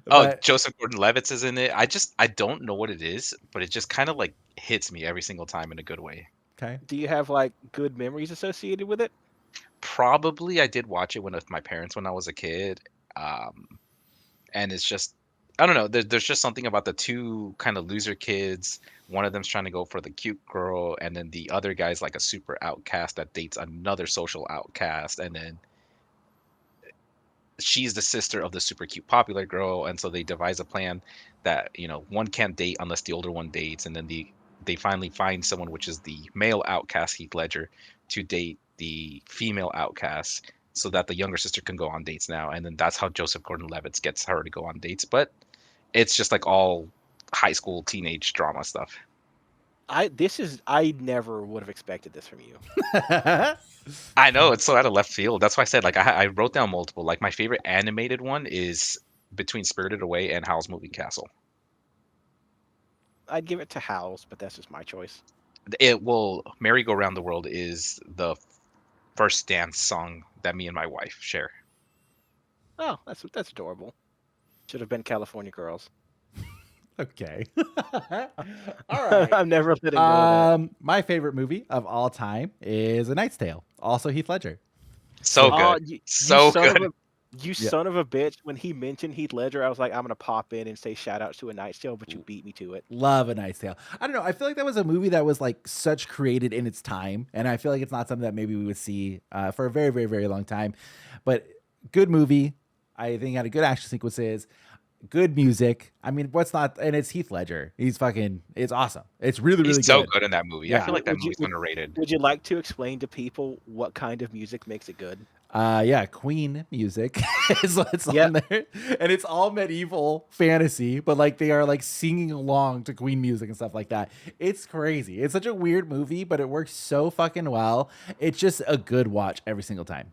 Speaker 1: But
Speaker 3: Joseph Gordon-Levitt is in it. I don't know what it is, but it just kind of like hits me every single time in a good way.
Speaker 1: okay.
Speaker 2: Do you have like good memories associated with it?
Speaker 3: Probably I did watch it with my parents when I was a kid. And it's just, I don't know. There's just something about the two kind of loser kids. One of them's trying to go for the cute girl, and then the other guy's like a super outcast that dates another social outcast, and then she's the sister of the super cute popular girl, and so they devise a plan that one can't date unless the older one dates, and then they finally find someone, which is the male outcast Heath Ledger, to date the female outcast, so that the younger sister can go on dates now, and then that's how Joseph Gordon-Levitt gets her to go on dates. But it's just like all high school teenage drama stuff.
Speaker 2: I never would have expected this from you.
Speaker 3: I know, it's so out of left field. That's why I said, like, I wrote down multiple. Like, my favorite animated one is between Spirited Away and Howl's Moving Castle.
Speaker 2: I'd give it to Howls, but that's just my choice.
Speaker 3: It will Merry Go Round the World is the first dance song that me and my wife share.
Speaker 2: Oh, that's adorable. Should have been California Girls.
Speaker 1: Okay. All right.
Speaker 2: I'm never letting go of that.
Speaker 1: My favorite movie of all time is A Knight's Tale. Also Heath Ledger.
Speaker 3: So
Speaker 2: Oh,
Speaker 3: good.
Speaker 2: you
Speaker 3: So
Speaker 2: son
Speaker 3: good.
Speaker 2: of a
Speaker 1: Yeah.
Speaker 2: son of a bitch! When he mentioned Heath Ledger, I was like, I'm gonna pop in and say shout out to A Knight's Tale, but you beat me to it.
Speaker 1: Love A Knight's Tale. I don't know. I feel like that was a movie that was like such created in its time, and I feel like it's not something that maybe we would see for a very, very, very long time. But good movie. I think it had a good action sequences, good music. I mean, what's not? And it's Heath Ledger. He's fucking. It's awesome. It's really, really
Speaker 3: He's so
Speaker 1: good.
Speaker 3: good in that movie.
Speaker 1: Yeah.
Speaker 3: I feel like that
Speaker 2: Would you-
Speaker 3: movie's underrated.
Speaker 2: Would you like to explain to people what kind of music makes it good?
Speaker 1: Yeah, Queen music is what's
Speaker 2: Yep.
Speaker 1: on there, and it's all medieval fantasy, but like they are like singing along to Queen music and stuff like that. It's crazy. It's such a weird movie, but it works so fucking well. It's just a good watch every single time.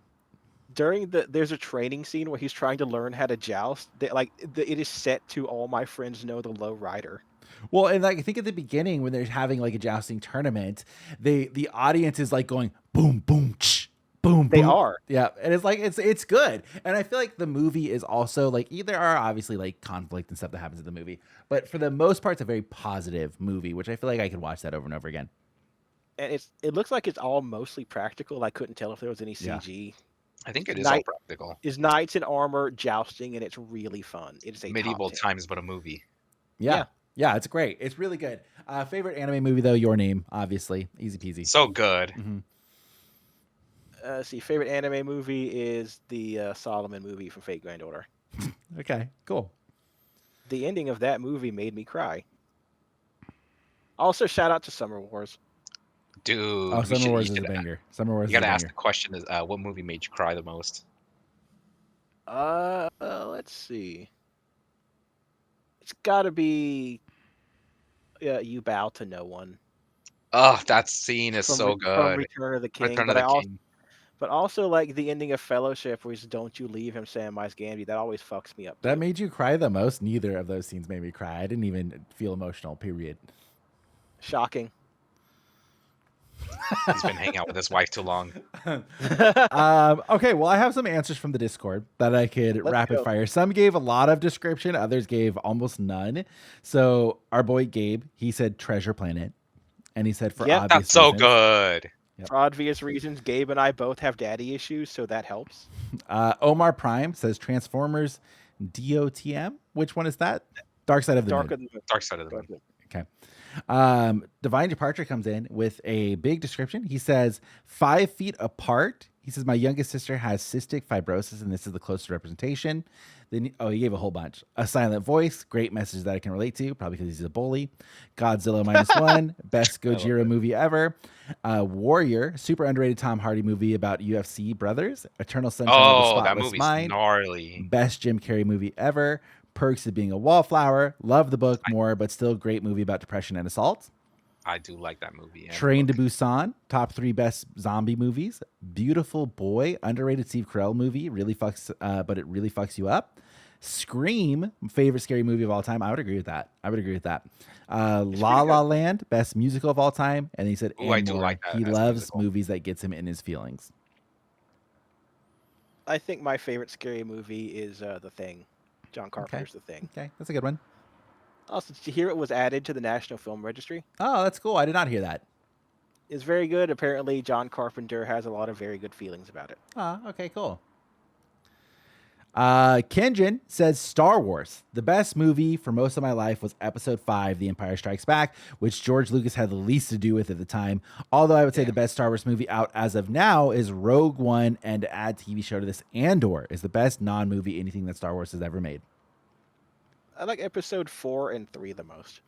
Speaker 2: There's a training scene where he's trying to learn how to joust. It is set to All My Friends Know the Low Rider.
Speaker 1: Well, and like I think at the beginning when they're having like a jousting tournament, the audience is like going boom, boom, ch, boom.
Speaker 2: They
Speaker 1: boom.
Speaker 2: are.
Speaker 1: Yeah, and it's like it's good, and I feel like the movie is also like there are obviously like conflict and stuff that happens in the movie, but for the most part, it's a very positive movie, which I feel like I could watch that over and over again.
Speaker 2: And it looks like it's all mostly practical. I couldn't tell if there was any
Speaker 1: Yeah.
Speaker 2: CG.
Speaker 3: I think it is all
Speaker 2: Knight-
Speaker 3: practical.
Speaker 2: Is knights in armor jousting, and it's really fun. It is a
Speaker 3: Medieval
Speaker 2: top 10.
Speaker 3: times, but a movie.
Speaker 1: Yeah. Yeah, it's great. It's really good. Favorite anime movie though, Your Name, obviously, easy peasy.
Speaker 3: So good.
Speaker 1: hmm
Speaker 2: See, favorite anime movie is the Solomon movie from Fate Grand Order.
Speaker 1: Okay, cool.
Speaker 2: The ending of that movie made me cry. Also, shout out to Summer Wars.
Speaker 3: Dude,
Speaker 1: Oh,
Speaker 3: we
Speaker 1: Summer
Speaker 3: should-
Speaker 1: Wars
Speaker 3: you
Speaker 1: is a
Speaker 3: should-
Speaker 1: banger. Summer Wars
Speaker 3: You
Speaker 1: is a
Speaker 3: gotta ask
Speaker 1: banger.
Speaker 3: the question: is what movie made you cry the most?
Speaker 2: Let's see. It's got to be You Bow to No One.
Speaker 3: Oh, that scene is
Speaker 2: From
Speaker 3: so
Speaker 2: From
Speaker 3: good.
Speaker 2: Return of the King.
Speaker 3: Return
Speaker 2: but
Speaker 3: of the
Speaker 2: I
Speaker 3: King.
Speaker 2: but also like the ending of Fellowship, where he's "Don't you leave him, Samwise Gamgee." That always fucks me up.
Speaker 1: That
Speaker 2: too.
Speaker 1: made you cry the most? Neither of those scenes made me cry. I didn't even feel emotional, period.
Speaker 2: Shocking.
Speaker 3: He's been hanging out with his wife too long.
Speaker 1: Okay, well, I have some answers from the Discord that I could
Speaker 2: Let's
Speaker 1: rapid
Speaker 2: go.
Speaker 1: fire. Some gave a lot of description, others gave almost none. So our boy Gabe, he said Treasure Planet, and he said for
Speaker 2: Yep.
Speaker 1: obvious
Speaker 3: That's so
Speaker 1: reasons.
Speaker 3: good.
Speaker 2: For obvious reasons, Gabe and I both have daddy issues, so that helps.
Speaker 1: Omar Prime says Transformers DOTM. Which one is that? Dark Side of the
Speaker 2: Darker
Speaker 1: Moon.
Speaker 2: than
Speaker 3: Dark Side of the Moon.
Speaker 1: Okay. Divine Departure comes in with a big description. He says 5 feet apart. He says my youngest sister has cystic fibrosis, and this is the closest representation. Then he gave a whole bunch. A silent voice, great message that I can relate to, probably because he's a bully. Godzilla -1, best Gojira movie ever. Warrior, super underrated Tom Hardy movie about UFC brothers. Eternal Sunshine of the
Speaker 3: Oh, that
Speaker 1: Spotless
Speaker 3: movie's
Speaker 1: Mind.
Speaker 3: gnarly.
Speaker 1: Best Jim Carrey movie ever. Perks of Being a Wallflower. Love the book more, but still great movie about depression and assault.
Speaker 3: I do like that movie. and
Speaker 1: Train to
Speaker 3: book.
Speaker 1: Busan, top 3 best zombie movies. Beautiful Boy, underrated Steve Carell movie, really fucks, but it really fucks you up. Scream, favorite scary movie of all time. I would agree with that. La La Land, best musical of all time. And he said,
Speaker 3: Ooh, I
Speaker 1: and
Speaker 3: do
Speaker 1: more.
Speaker 3: like that
Speaker 1: He
Speaker 3: as
Speaker 1: loves
Speaker 3: musical.
Speaker 1: movies that gets him in his feelings.
Speaker 2: I think my favorite scary movie is The Thing. John Carpenter's The Thing.
Speaker 1: Okay, that's a good one.
Speaker 2: Also, did you hear it was added to the National Film Registry?
Speaker 1: Oh, that's cool. I did not hear that.
Speaker 2: It's very good. Apparently, John Carpenter has a lot of very good feelings about it.
Speaker 1: Oh, okay, cool. Kenjin says Star Wars. The best movie for most of my life was Episode 5, The Empire Strikes Back, which George Lucas had the least to do with at the time. Although I would say the best Star Wars movie out as of now is Rogue One, and to add TV show to this, Andor is the best non-movie anything that Star Wars has ever made.
Speaker 2: I like Episode 4 and 3 the most.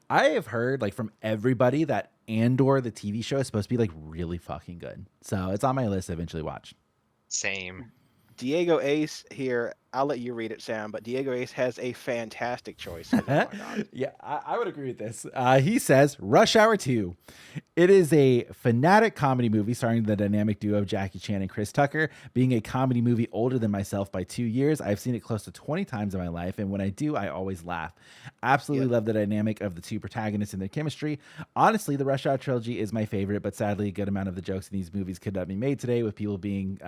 Speaker 1: I have heard like from everybody that Andor, the TV show, is supposed to be like really fucking good. So it's on my list to eventually watch.
Speaker 3: Same.
Speaker 2: Diego Ace here. I'll let you read it, Sam. But Diego Ace has a fantastic choice. Oh my god.
Speaker 1: Yeah, I would agree with this. He says Rush Hour 2. It is a fanatic comedy movie starring the dynamic duo of Jackie Chan and Chris Tucker. Being a comedy movie older than myself by 2 years, I've seen it close to 20 times in my life, and when I do, I always laugh. Absolutely love the dynamic of the two protagonists and their chemistry. Honestly, the Rush Hour trilogy is my favorite, but sadly, a good amount of the jokes in these movies could not be made today with people being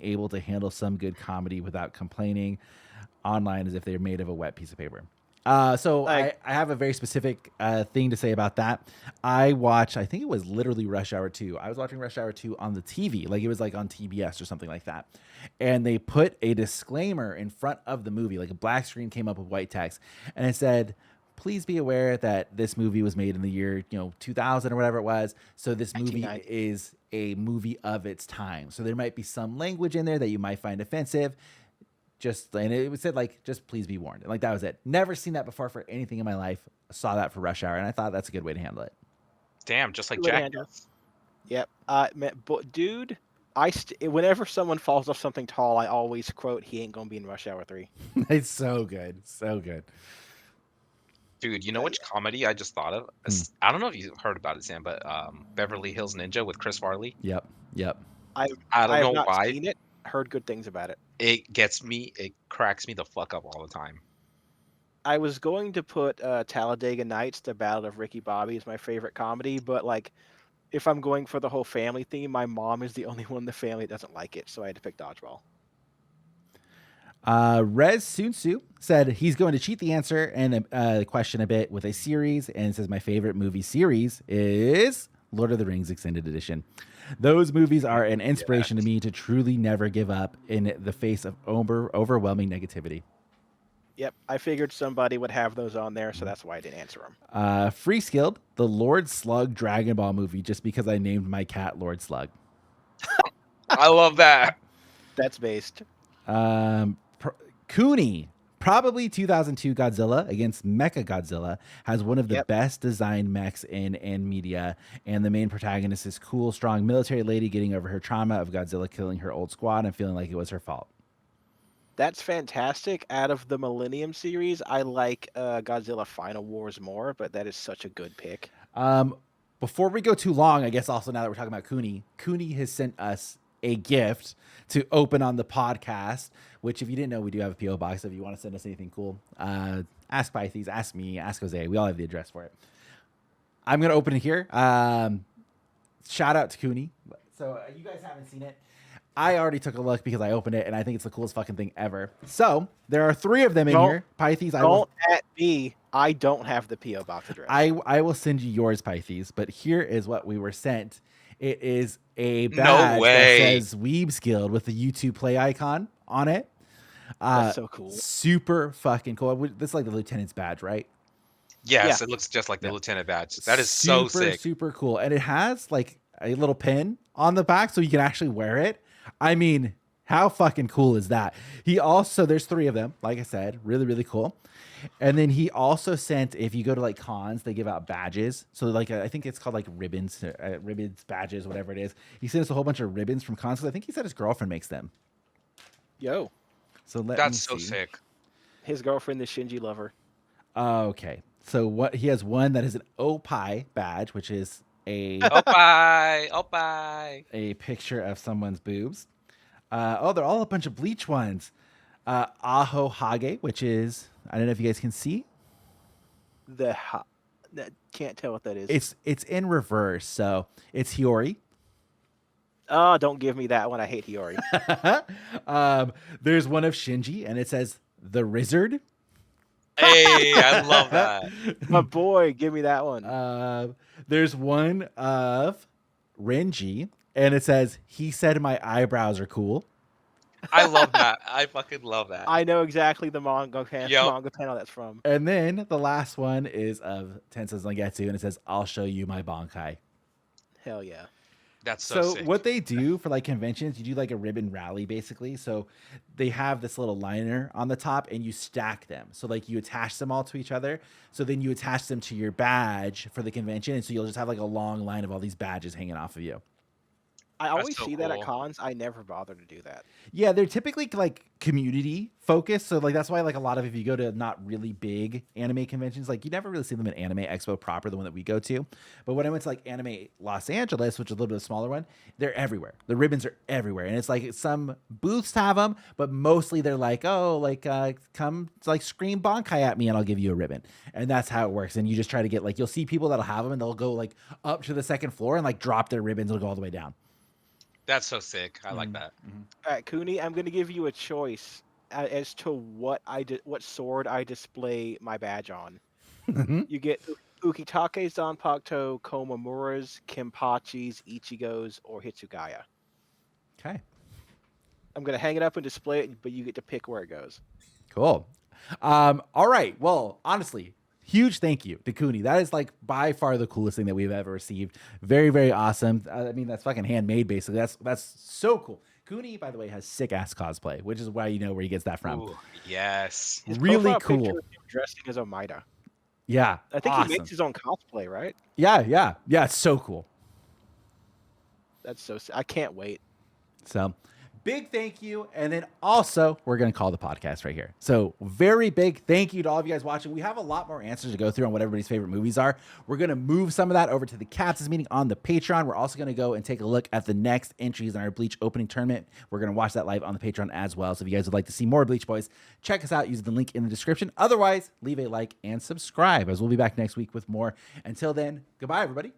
Speaker 1: able to handle some good comedy without complaining online as if they're made of a wet piece of paper. So I have a very specific thing to say about that. I think it was literally Rush Hour 2. I was watching Rush Hour 2 on the TV, like it was like on TBS or something like that. And they put a disclaimer in front of the movie, like a black screen came up with white text, and it said, please be aware that this movie was made in the year, 2000 or whatever it was. So this movie is a movie of its time. So there might be some language in there that you might find offensive. And it said like, just please be warned. And like, that was it. Never seen that before for anything in my life. Saw that for Rush Hour, and I thought that's a good way to handle it.
Speaker 3: Damn, just like Jack.
Speaker 2: Yep. But dude, whenever someone falls off something tall, I always quote, "He ain't gonna be in Rush Hour 3."
Speaker 1: It's so good, so good.
Speaker 3: Dude, you know which comedy I just thought of? I don't know if you heard about it, Sam, but Beverly Hills Ninja with Chris Farley.
Speaker 1: Yep.
Speaker 3: I don't know
Speaker 2: not
Speaker 3: why.
Speaker 2: Seen it. Heard good things about it.
Speaker 3: It cracks me the fuck up all the time.
Speaker 2: I was going to put Talladega Nights, The Battle of Ricky Bobby, as my favorite comedy, but like, if I'm going for the whole family theme, my mom is the only one in the family that doesn't like it, so I had to pick Dodgeball.
Speaker 1: Rez Sunsu said he's going to cheat the answer and the question a bit with a series, and says my favorite movie series is Lord of the Rings Extended Edition. Those movies are an inspiration to me to truly never give up in the face of overwhelming negativity.
Speaker 2: Yep, I figured somebody would have those on there, so that's why I didn't answer them.
Speaker 1: Free Skilled, the Lord Slug Dragon Ball movie, just because I named my cat Lord Slug.
Speaker 3: I love that.
Speaker 2: That's based.
Speaker 1: Cooney, probably 2002 Godzilla against Mecha Godzilla, has one of the best designed mechs in media, and the main protagonist is cool, strong military lady getting over her trauma of Godzilla killing her old squad and feeling like it was her fault.
Speaker 2: That's fantastic. Out of the Millennium series, I like Godzilla Final Wars more, but that is such a good pick.
Speaker 1: Before we go too long, I guess also now that we're talking about Cooney has sent us a gift to open on the podcast, which if you didn't know, we do have a P.O. box. If you want to send us anything cool, ask Pythes, ask me, ask Jose. We all have the address for it. I'm going to open it here. Shout out to Cooney. So you guys haven't seen it. I already took a look because I opened it, and I think it's the coolest fucking thing ever. So there are 3 of them in here. Pythes,
Speaker 2: don't at me. I don't have the P.O. box address.
Speaker 1: I will send you yours, Pythes, but here is what we were sent. It is a badge that says Weebs Guild with the YouTube play icon on it.
Speaker 2: That's so cool.
Speaker 1: Super fucking cool. This is like the lieutenant's badge, right?
Speaker 3: Yes, it looks just like the lieutenant badge. That is so sick.
Speaker 1: Super cool. And it has like a little pin on the back so you can actually wear it. I mean, how fucking cool is that? There's 3 of them, like I said, really, really cool. And then he also sent, if you go to like cons, they give out badges. So like, I think it's called like ribbons, badges, whatever it is. He sent us a whole bunch of ribbons from cons. I think he said his girlfriend makes them.
Speaker 2: Yo.
Speaker 1: So
Speaker 3: that's so sick.
Speaker 2: His girlfriend, the Shinji lover.
Speaker 1: Okay. So he has one that is an Opie badge, which is a picture of someone's boobs. They're all a bunch of Bleach ones. Aho Hage, which is, I don't know if you guys can see.
Speaker 2: Can't tell what that is.
Speaker 1: It's in reverse, so it's Hiyori.
Speaker 2: Oh, don't give me that one. I hate Hiyori.
Speaker 1: There's one of Shinji, and it says the Rizzard.
Speaker 3: Hey, I love that.
Speaker 2: My boy, give me that one.
Speaker 1: There's one of Renji, and it says, he said my eyebrows are cool.
Speaker 3: I love that. I fucking love that.
Speaker 2: I know exactly the manga panel that's from.
Speaker 1: And then the last one is of Tensei Zangetsu, and it says, I'll show you my Bankai.
Speaker 2: Hell yeah.
Speaker 3: That's so sick.
Speaker 1: What they do for like conventions, you do like a ribbon rally basically. So they have this little liner on the top and you stack them. So like you attach them all to each other. So then you attach them to your badge for the convention. And so you'll just have like a long line of all these badges hanging off of you.
Speaker 2: I always
Speaker 3: so
Speaker 2: see that at
Speaker 3: cool.
Speaker 2: cons. I never bother to do that.
Speaker 1: Yeah, they're typically like community focused. So like that's why like a lot of if you go to not really big anime conventions, like you never really see them at Anime Expo proper, the one that we go to. But when I went to like Anime Los Angeles, which is a little bit of a smaller one, they're everywhere. The ribbons are everywhere, and it's like some booths have them, but mostly they're like, oh, like come like scream Bankai at me, and I'll give you a ribbon, and that's how it works. And you just try to get like you'll see people that'll have them, and they'll go like up to the second floor and like drop their ribbons, and it'll go all the way down.
Speaker 3: That's so sick. I like that.
Speaker 2: All right, Cooney, I'm going to give you a choice as to what what sword I display my badge on. You get Ukitake's, Zanpakuto, Komamura's, Kenpachi's, Ichigo's, or Hitsugaya.
Speaker 1: Okay.
Speaker 2: I'm going to hang it up and display it, but you get to pick where it goes.
Speaker 1: Cool. All right. Well, honestly, huge thank you to Cooney. That is like by far the coolest thing that we've ever received. Very, very awesome. I mean, that's fucking handmade, basically. That's so cool. Cooney, by the way, has sick ass cosplay, which is why you know where he gets that from.
Speaker 3: Ooh, yes.
Speaker 2: His
Speaker 1: Really
Speaker 2: profile
Speaker 1: cool.
Speaker 2: picture is him dressing as Omaida.
Speaker 1: Yeah.
Speaker 2: I think
Speaker 1: awesome.
Speaker 2: he makes his own cosplay, right?
Speaker 1: Yeah. It's so cool.
Speaker 2: That's so. I can't wait.
Speaker 1: So big thank you. And then also, we're going to call the podcast right here. So very big thank you to all of you guys watching. We have a lot more answers to go through on what everybody's favorite movies are. We're going to move some of that over to the Captain's meeting on the Patreon. We're also going to go and take a look at the next entries in our Bleach opening tournament. We're going to watch that live on the Patreon as well. So if you guys would like to see more Bleach Boys, check us out using the link in the description. Otherwise, leave a like and subscribe, as we'll be back next week with more. Until then, goodbye, everybody.